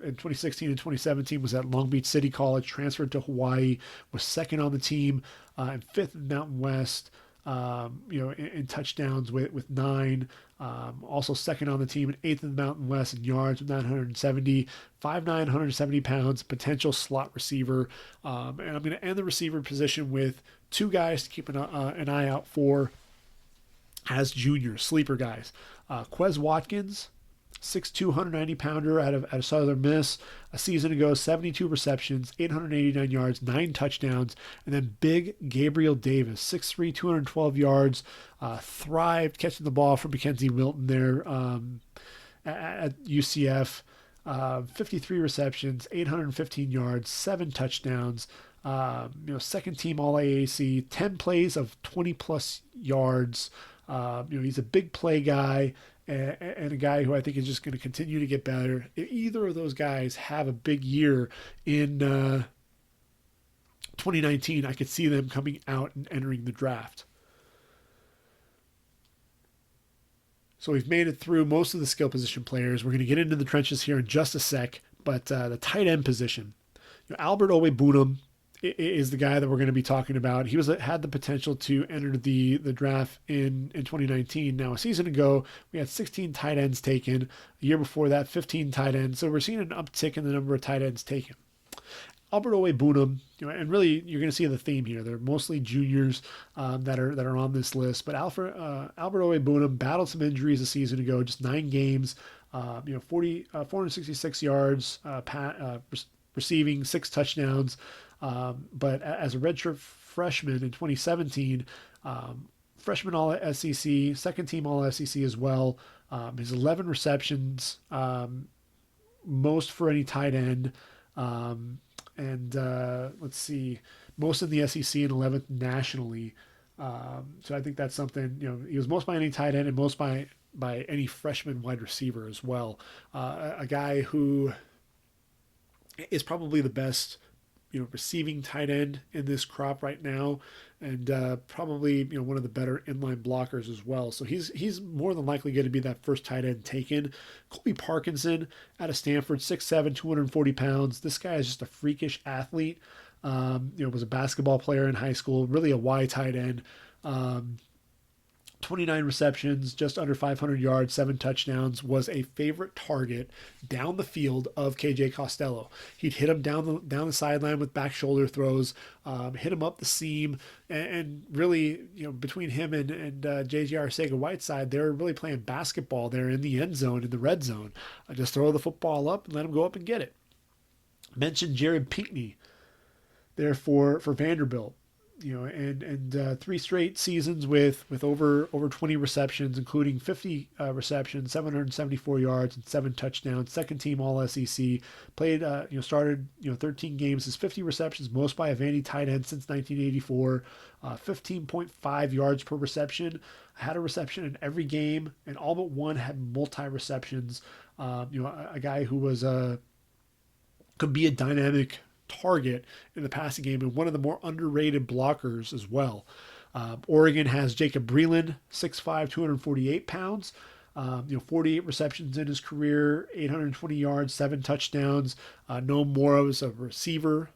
2016 and 2017 was at Long Beach City College, transferred to Hawaii, was 2nd on the team, and 5th in Mountain West. In touchdowns with 9. Also 2nd on the team and 8th in the Mountain West in yards with 970. 5'9", 170 pounds, potential slot receiver. And I'm going to end the receiver position with 2 guys to keep an eye out for as juniors, sleeper guys. Quez Watkins 6'2", 190-pounder out of Southern Miss. A season ago, 72 receptions, 889 yards, 9 touchdowns. And then big Gabriel Davis, 6'3", 212 yards, thrived catching the ball from Mackenzie Milton there at UCF. 53 receptions, 815 yards, 7 touchdowns. Second team All AAC, 10 plays of 20 plus yards. He's a big play guy and a guy who I think is just going to continue to get better. If either of those guys have a big year in 2019, I could see them coming out and entering the draft. So we've made it through most of the skill position players. We're going to get into the trenches here in just a sec, but the tight end position. Albert Owe-Bunam is the guy that we're going to be talking about. He had the potential to enter the draft in 2019. Now, a season ago, we had 16 tight ends taken. The year before that, 15 tight ends. So we're seeing an uptick in the number of tight ends taken. Albert Owe-Bunam, and really you're going to see the theme here. They're mostly juniors that are on this list. But Albert Owe-Bunam battled some injuries a season ago, just 9 games, 466 yards, receiving, 6 touchdowns. But as a redshirt freshman in 2017, freshman All SEC, second team All SEC as well. His 11 receptions, most for any tight end. Let's see, most in the SEC and 11th nationally. So I think that's something, he was most by any tight end and most by any freshman wide receiver as well. A guy who is probably the best, receiving tight end in this crop right now, and probably one of the better inline blockers as well. So he's more than likely going to be that first tight end taken. Colby Parkinson out of Stanford, 6'7", 240 pounds. This guy is just a freakish athlete. Was a basketball player in high school, really a Y tight end. 29 receptions, just under 500 yards, 7 touchdowns, was a favorite target down the field of KJ Costello. He'd hit him down the sideline with back shoulder throws, hit him up the seam, and really, between him and JJ Arcega-Whiteside, they were really playing basketball there in the end zone, in the red zone. Just throw the football up and let him go up and get it. Mentioned Jared Pinkney there for Vanderbilt. 3 straight seasons with over 20 receptions, including 50 receptions, 774 yards, and 7 touchdowns. Second team All SEC. Played, started, 13 games. His 50 receptions, most by a Vandy tight end since 1984. 15.5 yards per reception. Had a reception in every game, and all but one had multi receptions. A guy who was could be a dynamic target in the passing game and one of the more underrated blockers as well. Oregon has Jacob Breland, 6'5", 248 pounds. 48 receptions in his career, 820 yards, 7 touchdowns. Noah Morrow is a receiver,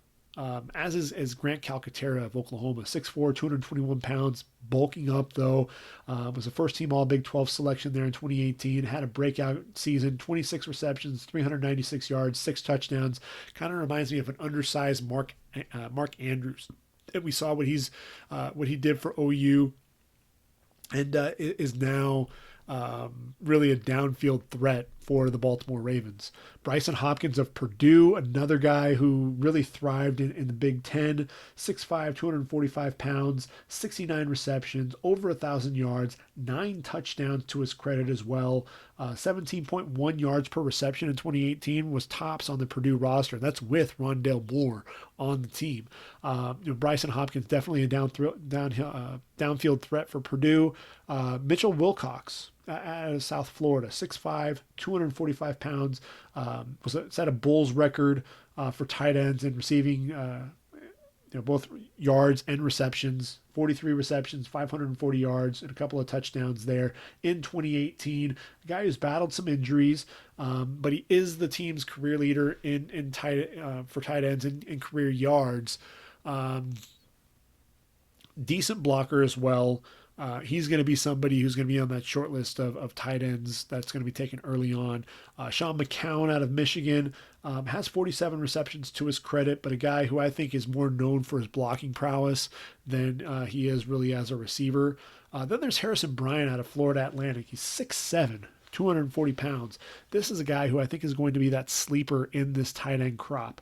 as is Grant Calcaterra of Oklahoma, 6'4", 221 pounds, bulking up though. Was a first-team All-Big 12 selection there in 2018. Had a breakout season, 26 receptions, 396 yards, 6 touchdowns. Kind of reminds me of an undersized Mark Andrews. And we saw what he did for OU, and is now really a downfield threat for the Baltimore Ravens. Bryson Hopkins of Purdue, another guy who really thrived in the Big Ten, 6'5", 245 pounds, 69 receptions, over 1,000 yards, 9 touchdowns to his credit as well. 17.1 yards per reception in 2018 was tops on the Purdue roster. That's with Rondale Moore on the team. Bryson Hopkins definitely a downfield threat for Purdue. Mitchell Wilcox out of South Florida, 6'5", 245 pounds, set a Bulls record for tight ends and receiving both yards and receptions. 43 receptions, 540 yards, and a couple of touchdowns there in 2018. A guy who's battled some injuries, but he is the team's career leader for tight ends in career yards. Decent blocker as well. He's going to be somebody who's going to be on that short list of tight ends that's going to be taken early on. Sean McCown out of Michigan has 47 receptions to his credit, but a guy who I think is more known for his blocking prowess than he is really as a receiver. Then there's Harrison Bryant out of Florida Atlantic. He's 6'7", 240 pounds. This is a guy who I think is going to be that sleeper in this tight end crop.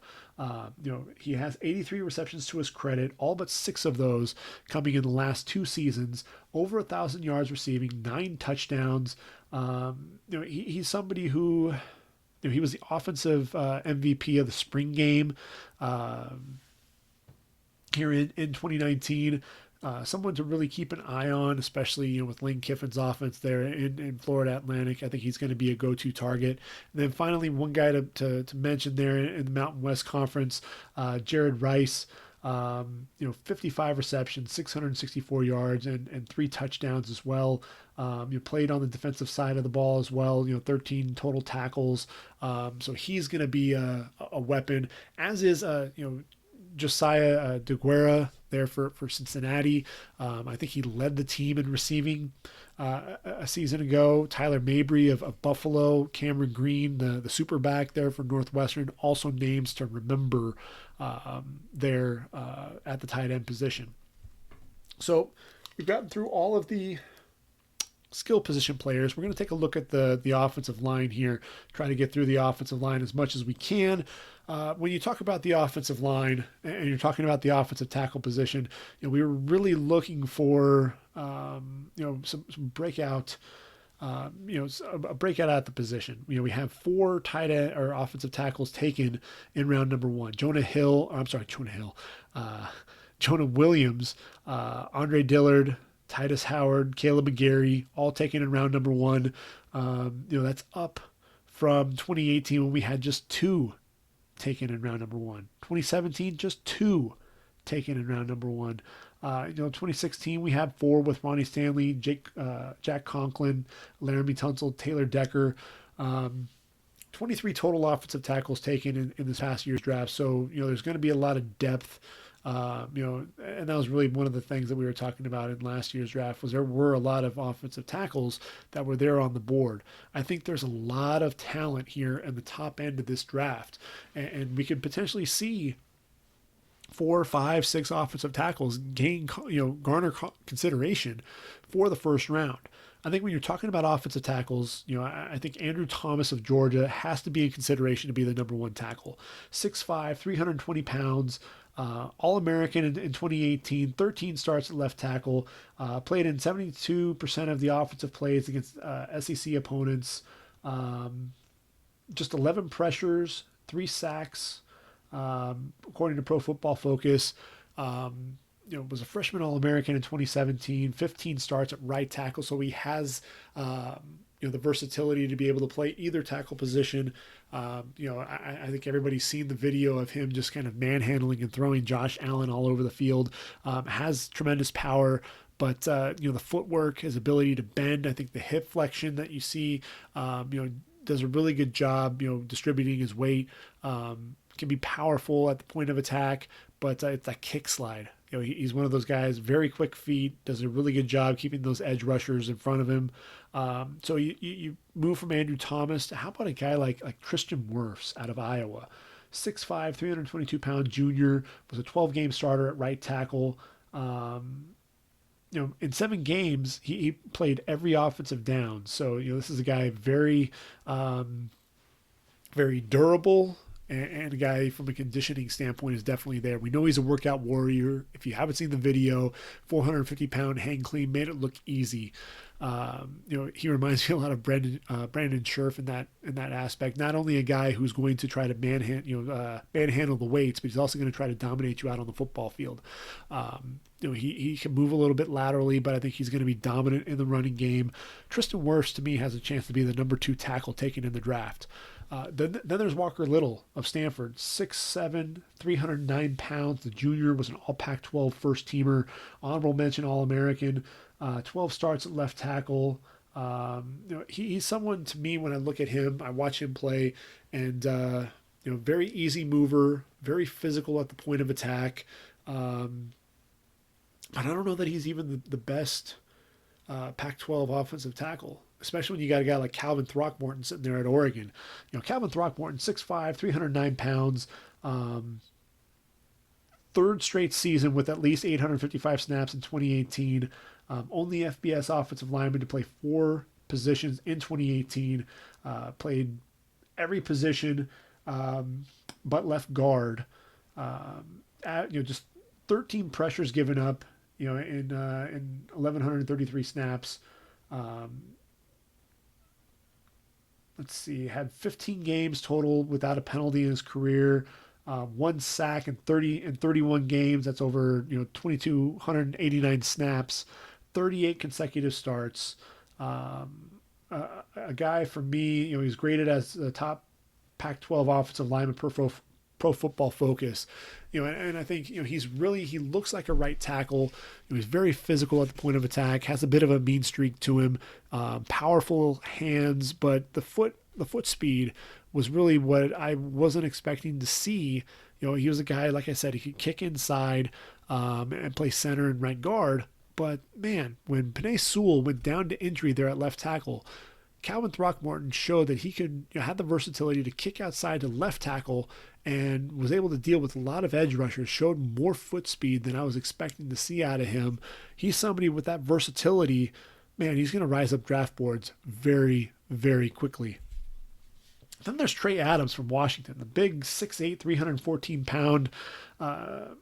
He has 83 receptions to his credit, all but 6 of those coming in the last 2 seasons. Over 1,000 yards receiving, 9 touchdowns. He's somebody who, he was the offensive MVP of the spring game here in 2019. Someone to really keep an eye on, especially with Lane Kiffin's offense there in Florida Atlantic. I think he's going to be a go-to target. And then finally, one guy to mention there in the Mountain West Conference, Jared Rice. 55 receptions, 664 yards, and 3 touchdowns as well. Played on the defensive side of the ball as well. 13 total tackles. So he's going to be a weapon, as is Josiah DeGuerra there for Cincinnati. I think he led the team in receiving a season ago. Tyler Mabry of Buffalo, Cameron Green, the super back there for Northwestern, also names to remember there at the tight end position. So we've gotten through all of the skill position players. We're going to take a look at the offensive line here, try to get through the offensive line as much as we can. When you talk about the offensive line and you're talking about the offensive tackle position, we were really looking for some breakout, a breakout at the position. We have 4 tight end or offensive tackles taken in round number 1. Jonah Williams, Andre Dillard, Titus Howard, Caleb McGarry, all taken in round number 1. That's up from 2018 when we had just 2 taken in round number 1. 2017, just 2 taken in round number 1. 2016 we had 4 with Ronnie Stanley, Jack Conklin, Laramie Tunsil, Taylor Decker. 23 total offensive tackles taken in this past year's draft. So there's going to be a lot of depth. And that was really one of the things that we were talking about in last year's draft, was there were a lot of offensive tackles that were there on the board. I think there's a lot of talent here in the top end of this draft, and we could potentially see 4, 5, 6 offensive tackles garner consideration for the first round. I think when you're talking about offensive tackles, I think Andrew Thomas of Georgia has to be in consideration to be the number 1 tackle. 6'5", 320 pounds, All-American in 2018, 13 starts at left tackle, played in 72% of the offensive plays against SEC opponents, just 11 pressures, 3 sacks, according to Pro Football Focus. Was a freshman All-American in 2017, 15 starts at right tackle, so he has the versatility to be able to play either tackle position. I think everybody's seen the video of him just kind of manhandling and throwing Josh Allen all over the field. Has tremendous power, but the footwork, his ability to bend, I think the hip flexion that you see, does a really good job, distributing his weight. Can be powerful at the point of attack, but it's that kick slide. He's one of those guys, very quick feet, does a really good job keeping those edge rushers in front of him. So you move from Andrew Thomas to, how about a guy like Christian Wirfs out of Iowa? 6'5", 322-pound junior, was a 12-game starter at right tackle. In 7 games, he played every offensive down. So, this is a guy very, very durable, and a guy from a conditioning standpoint is definitely there. We know he's a workout warrior. If you haven't seen the video, 450-pound hang clean made it look easy. He reminds me a lot of Brandon Scherf in that aspect. Not only a guy who's going to try to manhandle the weights, but he's also going to try to dominate you out on the football field. He can move a little bit laterally, but I think he's going to be dominant in the running game. Tristan Wirfs, to me, has a chance to be the number 2 tackle taken in the draft. Then there's Walker Little of Stanford, 6'7", 309 pounds. The junior was an All Pac-12 first-teamer, honorable mention All-American, 12 starts at left tackle. He's someone, to me, when I look at him, I watch him play, and very easy mover, very physical at the point of attack. But I don't know that he's even the best Pac-12 offensive tackle, especially when you got a guy like Calvin Throckmorton sitting there at Oregon. Calvin Throckmorton, 6'5", 309 pounds, 3rd straight season with at least 855 snaps in 2018. Only FBS offensive lineman to play 4 positions in 2018. Played every position but left guard. Just 13 pressures given up. In 1,133 snaps. Um, let's see, had 15 games total without a penalty in his career. One sack in 31 games. That's over 2,289 snaps, 38 consecutive starts. Um, a guy for me, he's graded as the top Pac-12 offensive lineman per Pro Football Focus. And I think he looks like a right tackle. He's very physical at the point of attack, has a bit of a mean streak to him, powerful hands, but the foot speed was really what I wasn't expecting to see. He was a guy, like I said, he could kick inside and play center and right guard. But man, when Penei Sewell went down to injury there at left tackle, Calvin Throckmorton showed that he could have the versatility to kick outside to left tackle and was able to deal with a lot of edge rushers, showed more foot speed than I was expecting to see out of him. He's somebody with that versatility. Man, he's going to rise up draft boards very, very quickly. Then there's Trey Adams from Washington, the big 6'8", 314-pound.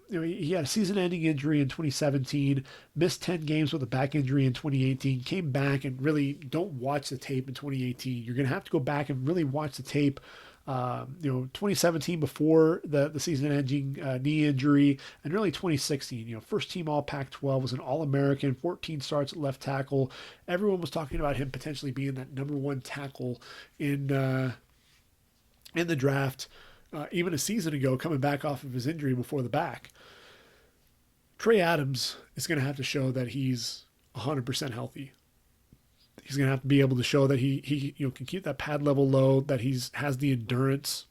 He had a season-ending injury in 2017, missed 10 games with a back injury in 2018, came back and really don't watch the tape in 2018. You're going to have to go back and really watch the tape. 2017 before the season-ending knee injury, and really 2016. First team All Pac-12, was an All-American, 14 starts at left tackle. Everyone was talking about him potentially being that number one tackle in the draft, even a season ago, coming back off of his injury before the back. Trey Adams is going to have to show that he's 100% healthy. He's going to have to be able to show that he can keep that pad level low, that has the endurance,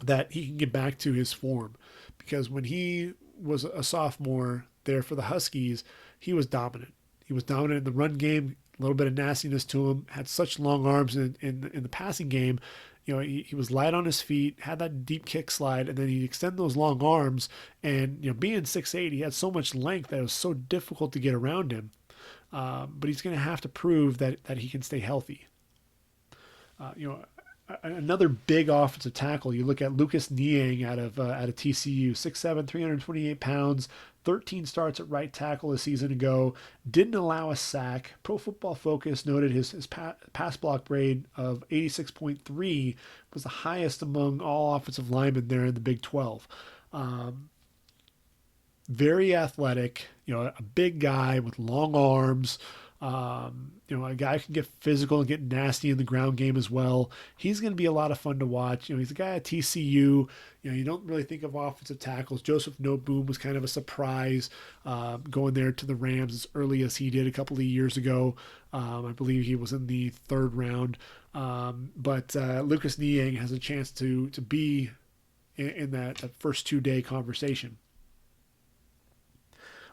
that he can get back to his form. Because when he was a sophomore there for the Huskies, he was dominant. He was dominant in the run game, a little bit of nastiness to him, had such long arms in the passing game. He was light on his feet, had that deep kick slide, and then he'd extend those long arms. And, being 6'8", he had so much length that it was so difficult to get around him. But he's going to have to prove that he can stay healthy. Another big offensive tackle, you look at Lucas Niang out of TCU, 6'7", 328 pounds, 13 starts at right tackle a season ago, didn't allow a sack. Pro Football Focus noted his pass block grade of 86.3 was the highest among all offensive linemen there in the Big 12. Very athletic, a big guy with long arms. A guy who can get physical and get nasty in the ground game as well. He's going to be a lot of fun to watch. He's a guy at TCU. You don't really think of offensive tackles. Joseph Noteboom was kind of a surprise going there to the Rams as early as he did a couple of years ago. I believe he was in the third round. But Lucas Niang has a chance to be in that first 2-day conversation.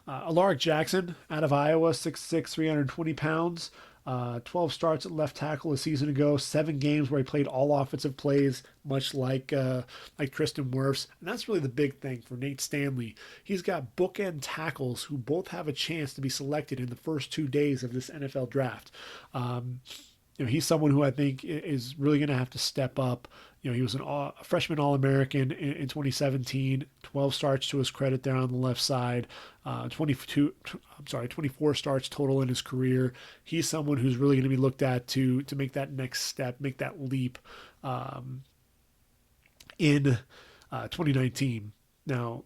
Alaric Jackson out of Iowa, 6'6", 320 pounds, 12 starts at left tackle a season ago, 7 games where he played all offensive plays, much like Tristan Wirfs. And that's really the big thing for Nate Stanley. He's got bookend tackles who both have a chance to be selected in the first 2 days of this NFL draft. He's someone who I think is really going to have to step up. He was a freshman All-American in 2017, 12 starts to his credit there on the left side, 24 starts total in his career. He's someone who's really going to be looked at to make that next step, make that leap in 2019. Now,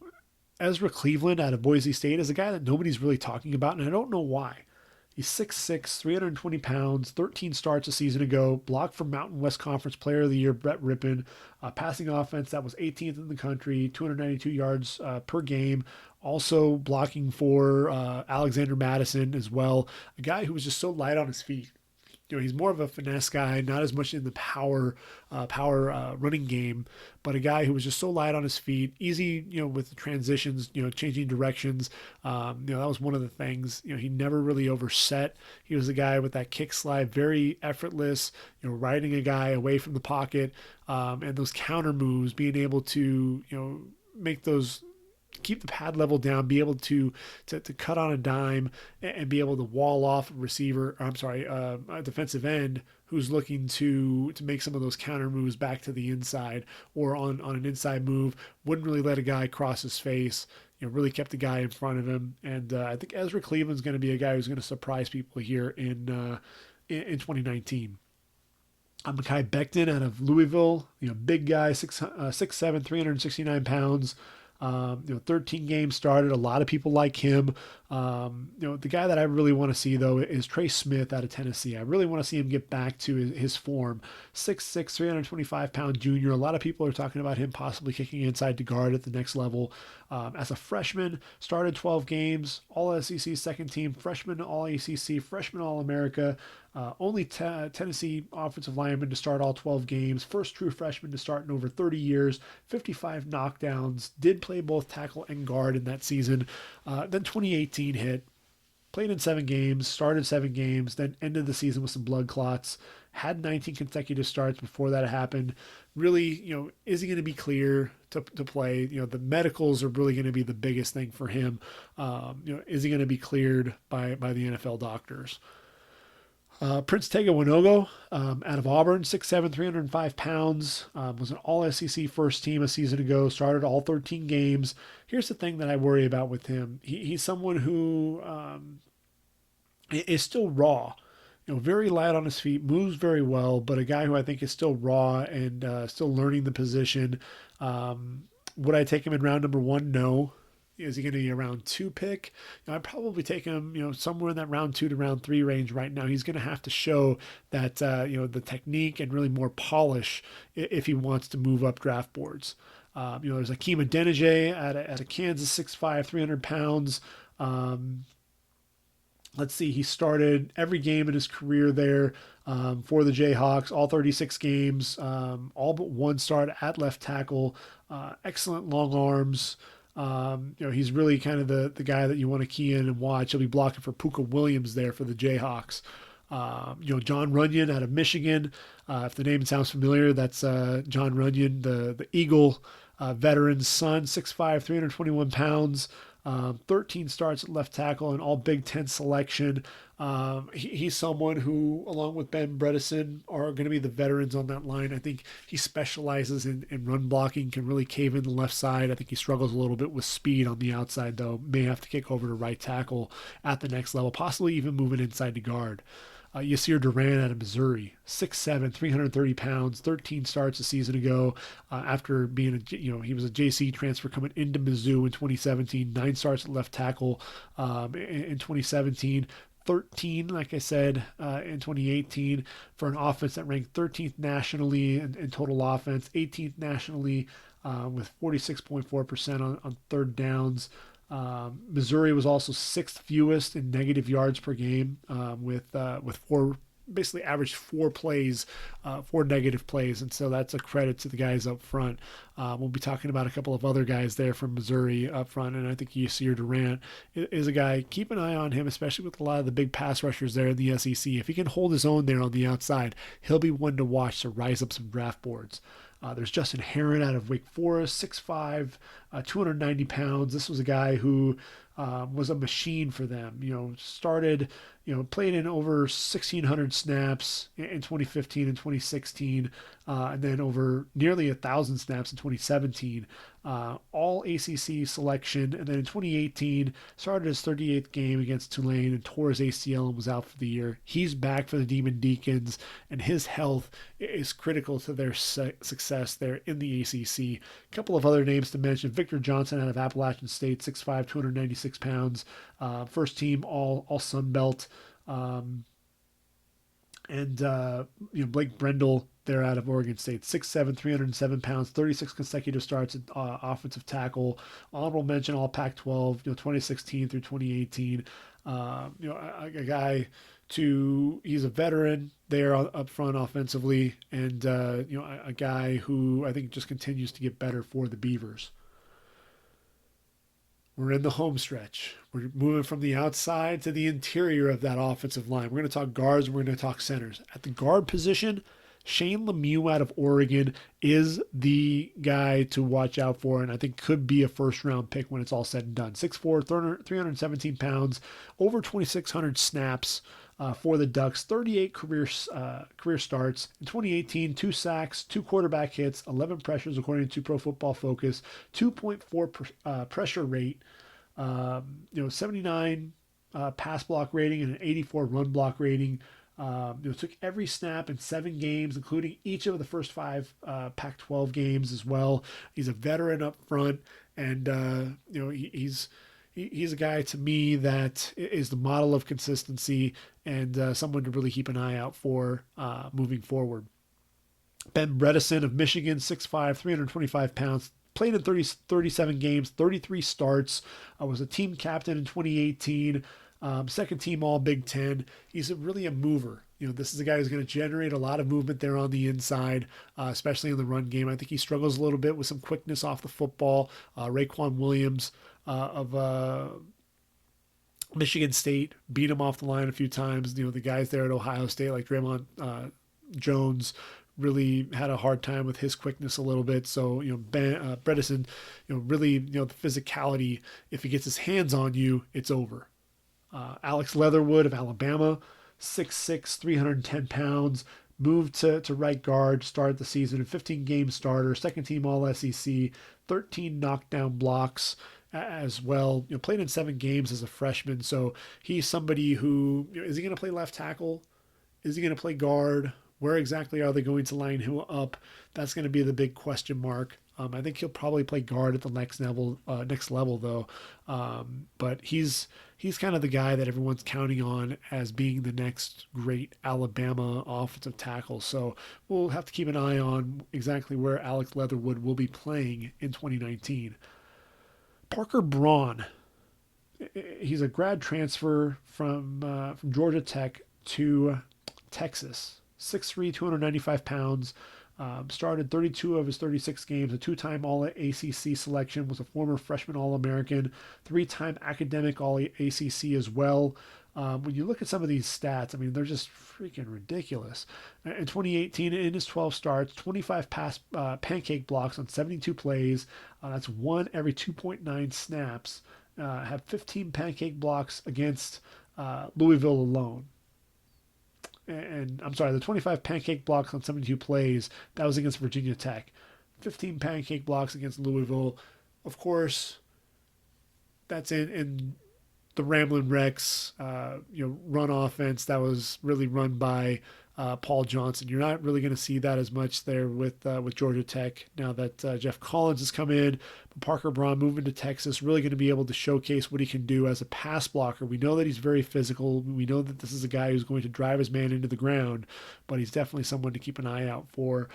Ezra Cleveland out of Boise State is a guy that nobody's really talking about, and I don't know why. He's 6'6", 320 pounds, 13 starts a season ago, blocked for Mountain West Conference Player of the Year, Brett Rippon, passing offense that was 18th in the country, 292 yards per game, also blocking for Alexander Madison as well, a guy who was just so light on his feet. He's more of a finesse guy, not as much in the power running game, but a guy who was just so light on his feet, easy, with the transitions, changing directions. That was one of the things. He never really overset. He was a guy with that kick slide, very effortless, riding a guy away from the pocket, and those counter moves, being able to, make those keep the pad level down, be able to cut on a dime and be able to wall off a receiver. Or, I'm sorry, a defensive end who's looking to make some of those counter moves back to the inside or on an inside move. Wouldn't really let a guy cross his face. Really kept the guy in front of him. And I think Ezra Cleveland's going to be a guy who's going to surprise people here in 2019. Mekhi Becton out of Louisville, big guy, 6'7", 369 pounds. 13 games started. A lot of people like him. The guy that I really want to see, though, is Trey Smith out of Tennessee. I really want to see him get back to his form. 6'6", 325-pound junior. A lot of people are talking about him possibly kicking inside to guard at the next level. As a freshman, started 12 games, All-SEC second team, freshman All-ACC, freshman All-America. Only Tennessee offensive lineman to start all 12 games. First true freshman to start in over 30 years. 55 knockdowns. Did play both tackle and guard in that season. Then 2018 hit. Played in 7 games. Started 7 games. Then ended the season with some blood clots. Had 19 consecutive starts before that happened. Really, is he going to be clear to play? The medicals are really going to be the biggest thing for him. Is he going to be cleared by the NFL doctors? Prince Tega Winogo out of Auburn, 6'7", 305 pounds, was an All-SEC first team a season ago, started all 13 games. Here's the thing that I worry about with him. He's someone who is still raw, very light on his feet, moves very well, but a guy who I think is still raw and still learning the position. Would I take him in round number 1? No. Is he going to be a round 2 pick? I'd probably take him, somewhere in that round 2 to round 3 range right now. He's going to have to show that, the technique and really more polish if he wants to move up draft boards. There's Akeem Adeniji at a Kansas, 6'5", 300 pounds. Let's see, he started every game in his career there for the Jayhawks, all 36 games, all but one start at left tackle. Excellent long arms. He's really kind of the guy that you want to key in and watch. He'll be blocking for Puka Williams there for the Jayhawks. John Runyon out of Michigan. If the name sounds familiar, that's John Runyon, the Eagle veteran's son, 6'5", 321 pounds. 13 starts at left tackle and all Big Ten selection. He's someone who, along with Ben Bredesen, are going to be the veterans on that line. I think he specializes in run blocking, can really cave in the left side. I think he struggles a little bit with speed on the outside, though. May have to kick over to right tackle at the next level, possibly even moving inside to guard. Yasir Duran out of Missouri, 6'7", 330 pounds, 13 starts a season ago. After being he was a JC transfer coming into Mizzou in 2017, 9 starts at left tackle in 2017. 13, like I said, in 2018 for an offense that ranked 13th nationally in total offense, 18th nationally with 46.4% on third downs. Missouri was also 6th fewest in negative yards per game with 4, basically averaged 4 plays, 4 negative plays, and so that's a credit to the guys up front. We'll be talking about a couple of other guys there from Missouri up front, and I think Yasir Durant is a guy. Keep an eye on him, especially with a lot of the big pass rushers there in the SEC. If he can hold his own there on the outside, he'll be one to watch to rise up some draft boards. There's Justin Herron out of Wake Forest, 6'5", 290 pounds. This was a guy who was a machine for them. Started, played in over 1,600 snaps in 2015 and 2016, and then over nearly 1,000 snaps in 2017. All ACC selection, and then in 2018 started his 38th game against Tulane and tore his ACL and was out for the year. He's back for the Demon Deacons, and his health is critical to their success there in the ACC. A couple of other names to mention: Victor Johnson out of Appalachian State, 6'5", 296 pounds, first team all Sun Belt, and Blake Brendel there out of Oregon State, 6'7", 307 pounds, 36 consecutive starts at offensive tackle. Honorable mention, all Pac-12, 2016 through 2018. A guy he's a veteran there up front offensively, and a guy who I think just continues to get better for the Beavers. We're in the home stretch. We're moving from the outside to the interior of that offensive line. We're going to talk guards and we're going to talk centers. At the guard position, Shane Lemieux out of Oregon is the guy to watch out for, and I think could be a first round pick when it's all said and done. 6'4", 317 pounds, over 2,600 snaps for the Ducks, 38 career starts. In 2018, 2 sacks, 2 quarterback hits, 11 pressures according to Pro Football Focus, 2.4 pressure rate, 79 pass block rating and an 84 run block rating. Took every snap in 7 games, including each of the first 5 Pac-12 games as well. He's a veteran up front, and he's a guy to me that is the model of consistency and someone to really keep an eye out for moving forward. Ben Bredesen of Michigan, 6'5", 325 pounds, played in 37 games, 33 starts, was a team captain in 2018, second team All Big Ten. He's really a mover. This is a guy who's going to generate a lot of movement there on the inside, especially in the run game. I think he struggles a little bit with some quickness off the football. Raekwon Williams of Michigan State beat him off the line a few times. The guys there at Ohio State, like Draymond Jones, really had a hard time with his quickness a little bit. So, Bredesen, really, the physicality, if he gets his hands on you, it's over. Alex Leatherwood of Alabama, 6'6", 310 pounds, moved to right guard, started the season, a 15-game starter, second team All-SEC, 13 knockdown blocks as well. Played in 7 games as a freshman, so he's somebody who, is he going to play left tackle? Is he going to play guard? Where exactly are they going to line him up? That's going to be the big question mark. I think he'll probably play guard at the next level though. But he's kind of the guy that everyone's counting on as being the next great Alabama offensive tackle. So we'll have to keep an eye on exactly where Alex Leatherwood will be playing in 2019. Parker Braun, he's a grad transfer from Georgia Tech to Texas. 6'3", 295 pounds. Started 32 of his 36 games, a 2-time All-ACC selection, was a former freshman All-American, 3-time academic All-ACC as well. When you look at some of these stats, I mean, they're just freaking ridiculous. In 2018, in his 12 starts, 25 pancake blocks on 72 plays. That's 1 every 2.9 snaps. Had 15 pancake blocks against Louisville alone. And I'm sorry, the 25 pancake blocks on 72 plays, that was against Virginia Tech. 15 pancake blocks against Louisville. Of course, that's in the Ramblin' Rex, run offense that was really run by Paul Johnson. You're not really going to see that as much there with Georgia Tech now that Jeff Collins has come in. But Parker Braun moving to Texas, really going to be able to showcase what he can do as a pass blocker. We know that he's very physical. We know that this is a guy who's going to drive his man into the ground, but he's definitely someone to keep an eye out for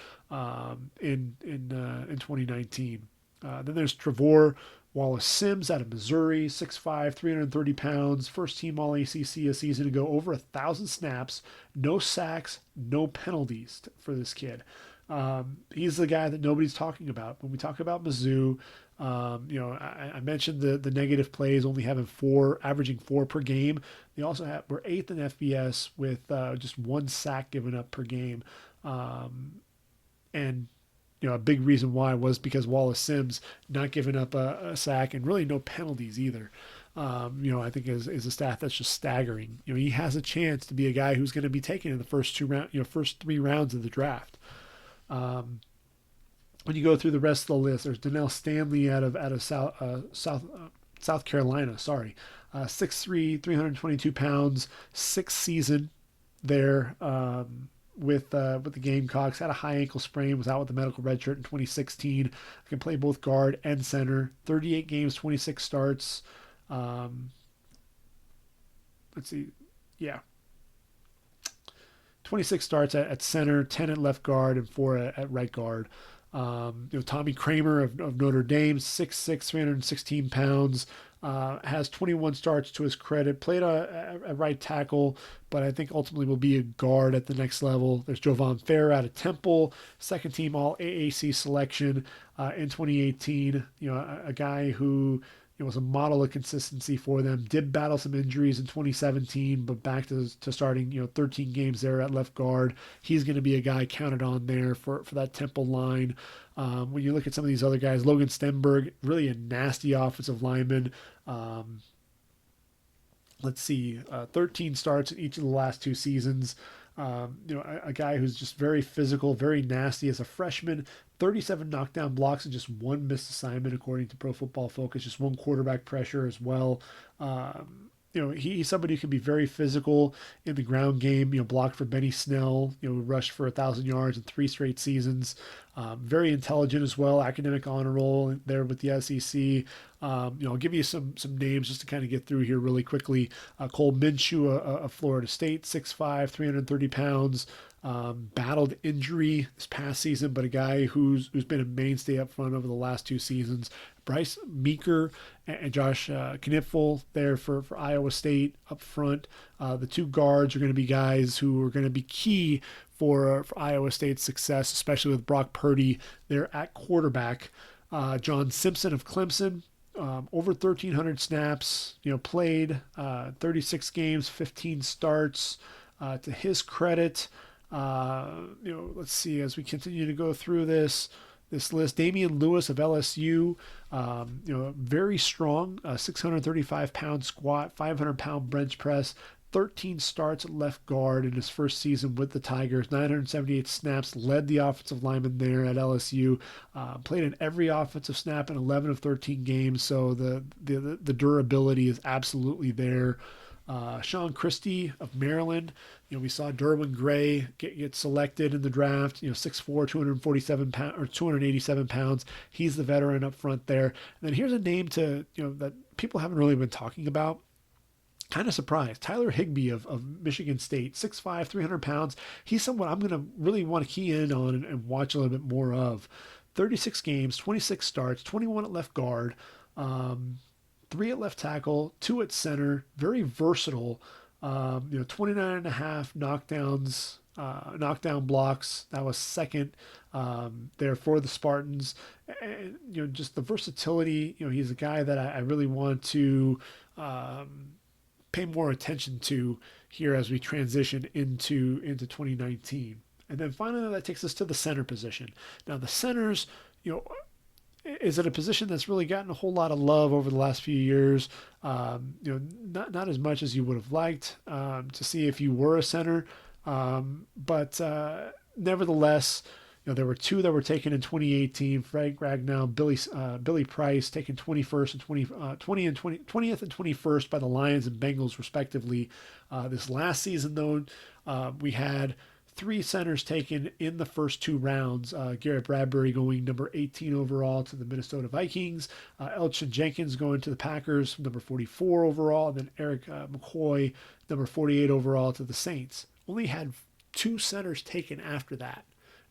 in 2019. Then there's Trevor Wallace Sims out of Missouri, 6'5", 330 pounds, first team All-ACC a season ago, over 1,000 snaps, no sacks, no penalties for this kid. He's the guy that nobody's talking about. When we talk about Mizzou, I mentioned the negative plays, only having averaging 4 per game. They also were 8th in FBS with just 1 sack given up per game. And a big reason why was because Wallace Sims not giving up a sack and really no penalties either. I think is a stat that's just staggering. He has a chance to be a guy who's going to be taken in the first 3 rounds of the draft. When you go through the rest of the list, there's Donnell Stanley out of South Carolina. Sorry, 6'3", 322 pounds, 6th season there. With the Gamecocks, had a high ankle sprain, was out with the medical red shirt in 2016. Can play both guard and center. 38 games, 26 starts. Let's see, 26 starts at center, 10 at left guard, and 4 at right guard. Tommy Kramer of Notre Dame, 6'6", 316 pounds. Has 21 starts to his credit, played a right tackle, but I think ultimately will be a guard at the next level. There's Jovan Fair out of Temple, second team All AAC selection in 2018. A guy who It was a model of consistency for them. Did battle some injuries in 2017, but back to starting, 13 games there at left guard. He's going to be a guy counted on there for that Temple line. When you look at some of these other guys, Logan Stenberg, really a nasty offensive lineman. Um, let's see, 13 starts in each of the last two seasons. A guy who's just very physical, very nasty as a freshman. 37 knockdown blocks and just one missed assignment, according to Pro Football Focus. Just one quarterback pressure as well. He's somebody who can be very physical in the ground game. Blocked for Benny Snell. Rushed for 1,000 yards in 3 straight seasons. Very intelligent as well. Academic honor roll there with the SEC. I'll give you some names just to kind of get through here really quickly. Cole Minshew of Florida State, 6'5", 330 pounds. Battled injury this past season, but a guy who's been a mainstay up front over the last two seasons. Bryce Meeker and Josh Knipfel there for Iowa State up front. The two guards are going to be guys who are going to be key for Iowa State's success, especially with Brock Purdy there at quarterback. John Simpson of Clemson, over 1,300 snaps, played 36 games, 15 starts. To his credit, let's see as we continue to go through this list. Damian Lewis of LSU, very strong, 635-pound squat, 500-pound bench press, 13 starts at left guard in his first season with the Tigers, 978 snaps, led the offensive lineman there at LSU, played in every offensive snap in 11 of 13 games, so the durability is absolutely there. Sean Christie of Maryland, we saw Derwin Gray get selected in the draft, 6'4", 247 pounds or 287 pounds. He's the veteran up front there. And then here's a name that people haven't really been talking about. Kind of surprised. Tyler Higbee of Michigan State, 6'5", 300 pounds. He's someone I'm going to really want to key in on and watch a little bit more of. 36 games, 26 starts, 21 at left guard. 3 at left tackle, 2 at center, very versatile. 29 and a half knockdowns, knockdown blocks. That was second there for the Spartans. And, just the versatility. He's a guy that I really want to pay more attention to here as we transition into 2019. And then finally, that takes us to the center position. Now, the centers, is it a position that's really gotten a whole lot of love over the last few years? Not as much as you would have liked to see if you were a center, but nevertheless, there were 2 that were taken in 2018. Frank Ragnow, Billy Price taken 21st and 20th and 21st by the Lions and Bengals respectively. This last season, though, we had 3 centers taken in the first 2 rounds. Garrett Bradbury going number 18 overall to the Minnesota Vikings. Elgton Jenkins going to the Packers, number 44 overall. And then Eric McCoy, number 48 overall to the Saints. Only had 2 centers taken after that.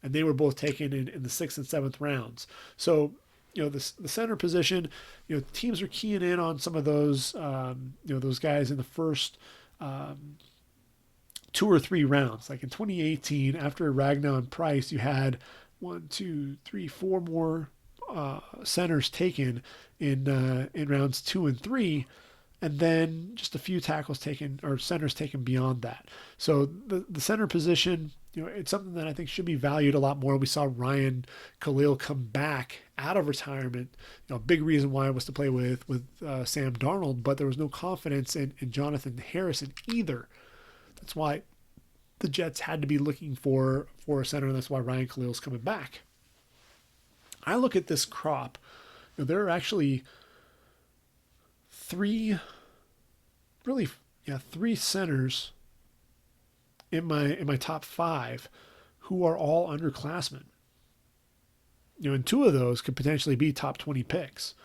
And they were both taken in the 6th and 7th rounds. So, the center position, teams are keying in on some of those, those guys in the first 2 or 3 rounds. Like in 2018, after Ragnow and Price, you had 4 more centers taken in rounds 2 and 3, and then just a few tackles taken or centers taken beyond that. So the center position, it's something that I think should be valued a lot more. We saw Ryan Khalil come back out of retirement. A big reason why it was to play with Sam Darnold, but there was no confidence in Jonathan Harrison either. That's why the Jets had to be looking for a center, and that's why Ryan Khalil's coming back. I look at this crop. There are actually 3 centers in my top 5 who are all underclassmen. And 2 of those could potentially be top 20 picks.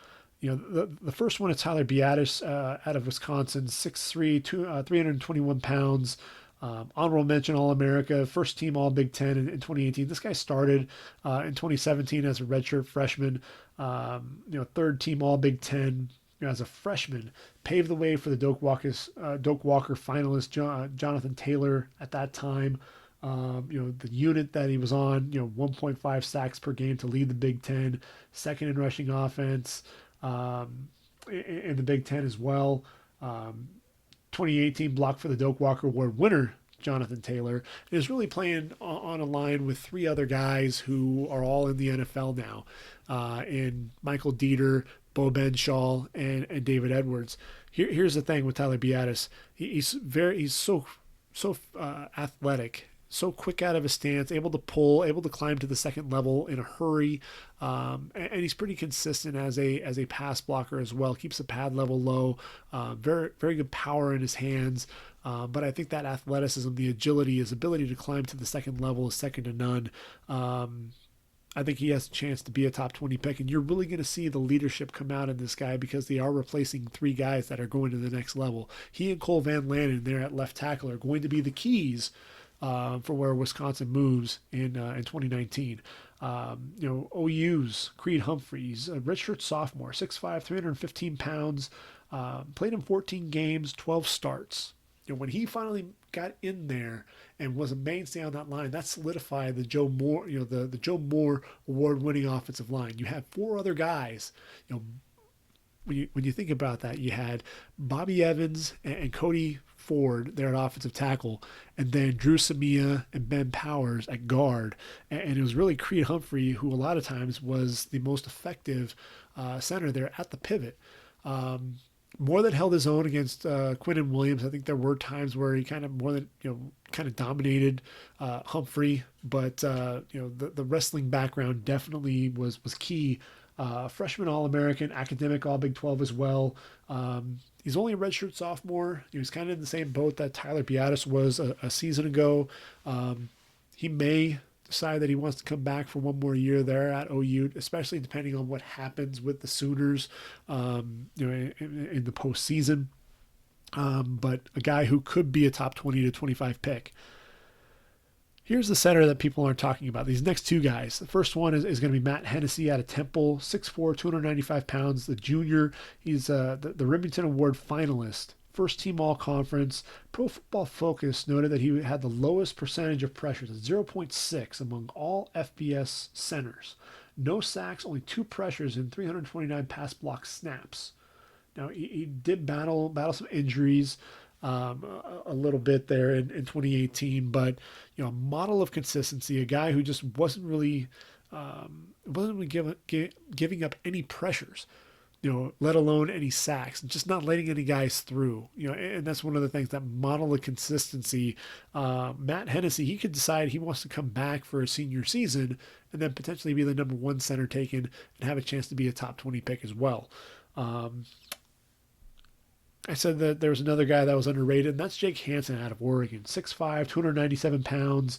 The first one is Tyler Biadasz out of Wisconsin, 6'3", 321 pounds. Honorable mention All-America, first team All-Big Ten in 2018. This guy started in 2017 as a redshirt freshman, third team All-Big Ten as a freshman, paved the way for the Doak Walker finalist Jonathan Taylor at that time. The unit that he was on, 1.5 sacks per game to lead the Big Ten, second in rushing offense. in the Big Ten as well. Um, 2018 block for the Doak Walker Award winner, Jonathan Taylor, is really playing on a line with three other guys who are all in the NFL now, in Michael Dieter, Bo Benshaw, and David Edwards. Here's the thing with Tyler Biadasz. He's so athletic, so quick out of his stance, able to pull, able to climb to the second level in a hurry, and he's pretty consistent as a pass blocker as well. Keeps the pad level low, very good power in his hands. But I think that athleticism, the agility, his ability to climb to the second level is second to none. I think he has a chance to be a top 20 pick, and you're really going to see the leadership come out in this guy because they are replacing three guys that are going to the next level. He and Cole Van Lanen there at left tackle are going to be the keys for where Wisconsin moves in 2019. OU's Creed Humphreys, a redshirt sophomore, 6'5", 315 pounds, played in 14 games, 12 starts. When he finally got in there and was a mainstay on that line, that solidified the Joe Moore, the Joe Moore award-winning offensive line. You had four other guys, when you think about that, you had Bobby Evans and Cody Ford there at offensive tackle, and then Drew Samia and Ben Powers at guard. And it was really Creed Humphrey who a lot of times was the most effective center there at the pivot. More than held his own against Quinnen Williams. I think there were times where he kind of dominated Humphrey, but the wrestling background definitely was key. Freshman All-American, academic All-Big 12 as well. He's only a redshirt sophomore. He was kind of in the same boat that Tyler Biadasz was a season ago. He may decide that he wants to come back for one more year there at OU, especially depending on what happens with the Sooners, in the postseason. But a guy who could be a top 20 to 25 pick. Here's the center that people aren't talking about. These next two guys. The first one is going to be Matt Hennessy out of Temple, 6'4", 295 pounds, the junior. He's the Remington Award finalist, first team all-conference. Pro Football Focus noted that he had the lowest percentage of pressures at 0.6 among all FBS centers. No sacks, only 2 pressures in 329 pass block snaps. Now, he did battle some injuries a little bit there in 2018, but a model of consistency, a guy who just wasn't really giving up any pressures, let alone any sacks, just not letting any guys through, and that's one of the things, that model of consistency. Matt Hennessy, he could decide he wants to come back for a senior season and then potentially be the number 1 center taken and have a chance to be a top 20 pick as well. I said that there was another guy that was underrated, and that's Jake Hansen out of Oregon, 6'5", 297 pounds.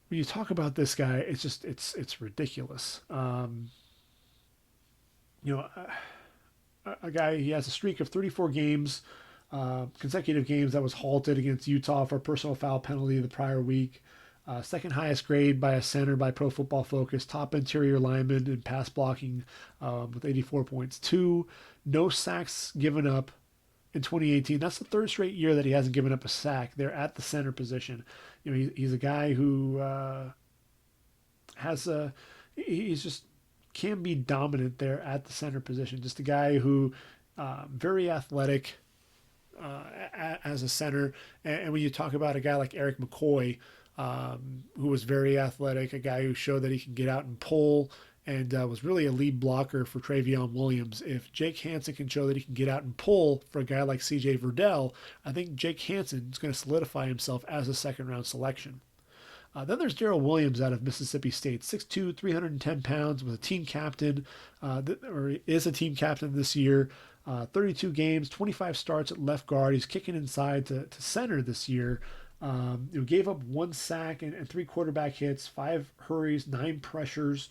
When you talk about this guy, it's ridiculous. A guy, he has a streak of 34 games, consecutive games that was halted against Utah for a personal foul penalty the prior week. Second highest grade by a center by Pro Football Focus, top interior lineman in pass blocking with 84 points. 2, no sacks given up in 2018. That's the third straight year that he hasn't given up a sack there at the center position. He's a guy who he's just can be dominant there at the center position. Just a guy who very athletic as a center. And when you talk about a guy like Eric McCoy, who was very athletic, a guy who showed that he can get out and pull, and was really a lead blocker for Travion Williams. If Jake Hansen can show that he can get out and pull for a guy like C.J. Verdell, I think Jake Hansen is going to solidify himself as a second-round selection. Then there's Darrell Williams out of Mississippi State, 6'2", 310 pounds, was a team captain, or is a team captain this year. 32 games, 25 starts at left guard. He's kicking inside to center this year. Gave up 1 sack and 3 quarterback hits, 5 hurries, 9 pressures.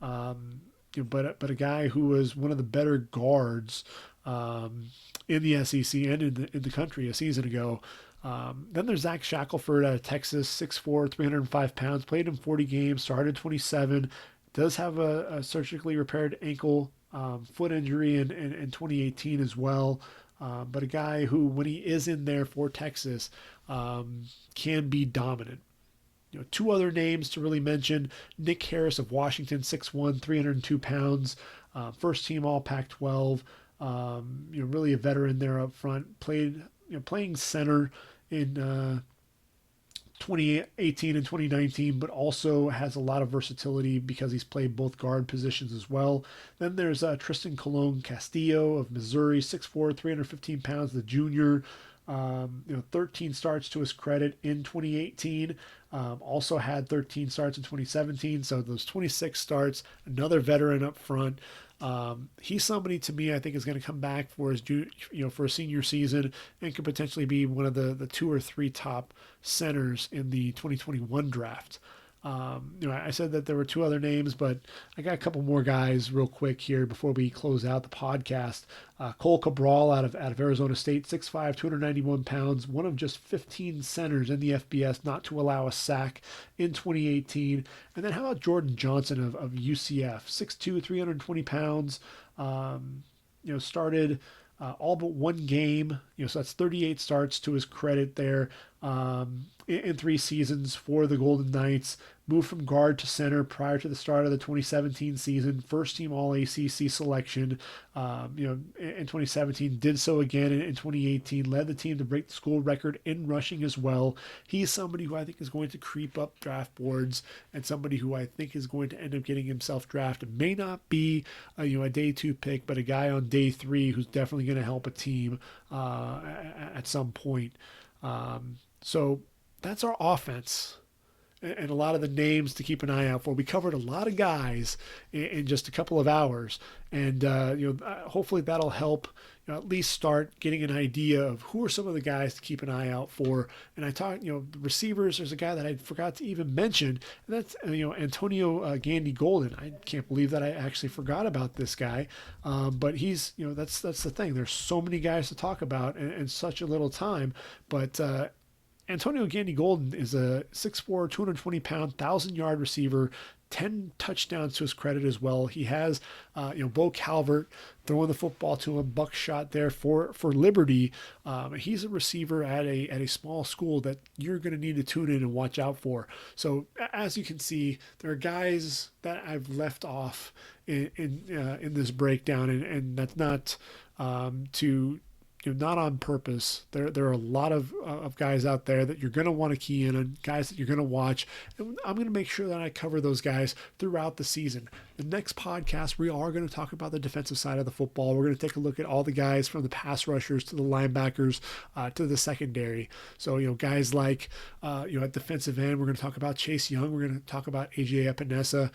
But a guy who was one of the better guards in the SEC and in the country a season ago. Then there's Zach Shackelford out of Texas, 6'4", 305 pounds, played in 40 games, started 27, does have a surgically repaired ankle foot injury in 2018 as well. But a guy who, when he is in there for Texas, can be dominant. 2 other names to really mention: Nick Harris of Washington, 6'1", 302 pounds, first team All Pac-12. Really a veteran there up front. Playing center in 2018 and 2019, but also has a lot of versatility because he's played both guard positions as well. Then there's Tristan Colon Castillo of Missouri, 6'4", 315 pounds, the junior. 13 starts to his credit in 2018. Also had 13 starts in 2017. So those 26 starts, another veteran up front. He's somebody to me I think is going to come back for for a senior season and could potentially be one of the two or three top centers in the 2021 draft. I said that there were two other names, but I got a couple more guys real quick here before we close out the podcast. Cole Cabral out of Arizona State, 6'5", 291 pounds, one of just 15 centers in the FBS not to allow a sack in 2018. And then how about Jordan Johnson of UCF, 6'2", 320 pounds, started all but one game. So that's 38 starts to his credit there in 3 seasons for the Golden Knights. Moved from guard to center prior to the start of the 2017 season. First team All ACC selection. In 2017, did so again in 2018. Led the team to break the school record in rushing as well. He's somebody who I think is going to creep up draft boards and somebody who I think is going to end up getting himself drafted. May not be a day 2 pick, but a guy on day 3 who's definitely going to help a team at some point. So that's our offense and a lot of the names to keep an eye out for. We covered a lot of guys in just a couple of hours, and hopefully that'll help at least start getting an idea of who are some of the guys to keep an eye out for. And I talked, the receivers. There's a guy that I forgot to even mention, and that's Antonio Gandy Golden. I can't believe that I actually forgot about this guy, but he's that's the thing. There's so many guys to talk about in such a little time, but. Antonio Gandy Golden is a 6'4", 220-pound, 1,000-yard receiver, 10 touchdowns to his credit as well. He has, Bo Calvert throwing the football to him, buckshot there for Liberty. He's a receiver at a small school that you're going to need to tune in and watch out for. So as you can see, there are guys that I've left off in this breakdown, and that's not to not on purpose. There are a lot of guys out there that you're going to want to key in on, guys that you're going to watch. And I'm going to make sure that I cover those guys throughout the season. The next podcast, we are going to talk about the defensive side of the football. We're going to take a look at all the guys from the pass rushers to the linebackers to the secondary. So, guys like, at defensive end, we're going to talk about Chase Young. We're going to talk about AJ Epinesa,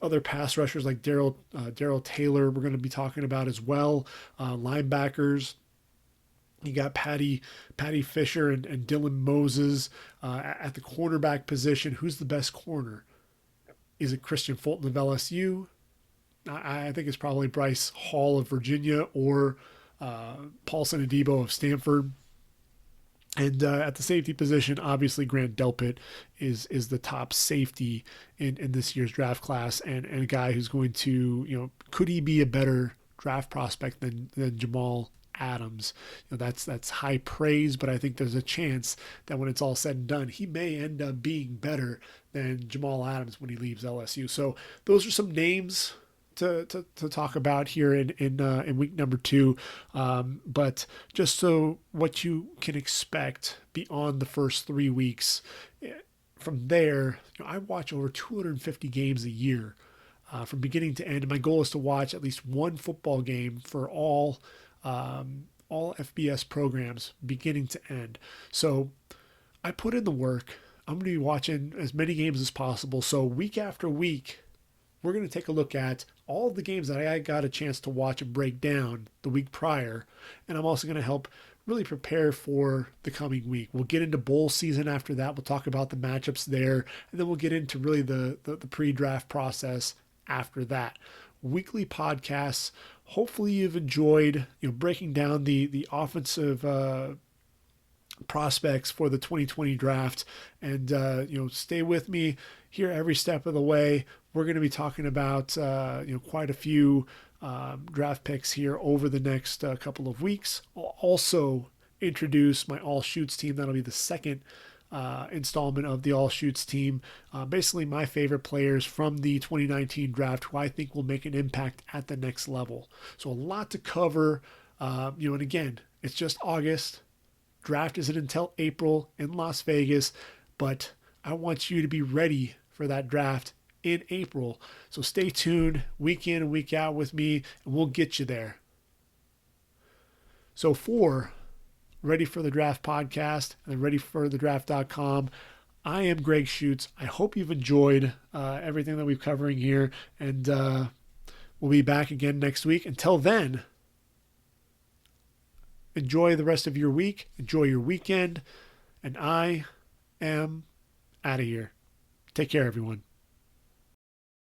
other pass rushers like Daryl Taylor we're going to be talking about as well. Linebackers, you got Patty Fisher and Dylan Moses at the cornerback position. Who's the best corner? Is it Christian Fulton of LSU? I think it's probably Bryce Hall of Virginia or Paulson Adebo of Stanford. And at the safety position, obviously Grant Delpit is the top safety in this year's draft class, and a guy who's going to, could he be a better draft prospect than Jamal Adams? That's high praise, but I think there's a chance that when it's all said and done, he may end up being better than Jamal Adams when he leaves LSU. So those are some names to talk about here in week number 2, but just so what you can expect beyond the first 3 weeks. From there, I watch over 250 games a year from beginning to end. My goal is to watch at least one football game for all FBS programs beginning to end. So I put in the work. I'm going to be watching as many games as possible. So week after week, we're going to take a look at all the games that I got a chance to watch and break down the week prior. And I'm also going to help really prepare for the coming week. We'll get into bowl season after that. We'll talk about the matchups there. And then we'll get into really the pre-draft process after that. Weekly podcasts. Hopefully you've enjoyed breaking down the offensive prospects for the 2020 draft, and stay with me here every step of the way. We're going to be talking about quite a few draft picks here over the next couple of weeks. I'll also introduce my all shoots team. That'll be the second installment of the All Shoots team. Basically, my favorite players from the 2019 draft who I think will make an impact at the next level. So a lot to cover. And again, it's just August. Draft isn't until April in Las Vegas, but I want you to be ready for that draft in April. So stay tuned week in and week out with me, and we'll get you there. So for Ready for the Draft podcast and Ready for the Draft.com, I am Gregg Schutze. I hope you've enjoyed everything that we're covering here, and we'll be back again next week. Until then, enjoy the rest of your week, enjoy your weekend, and I am out of here. Take care, everyone.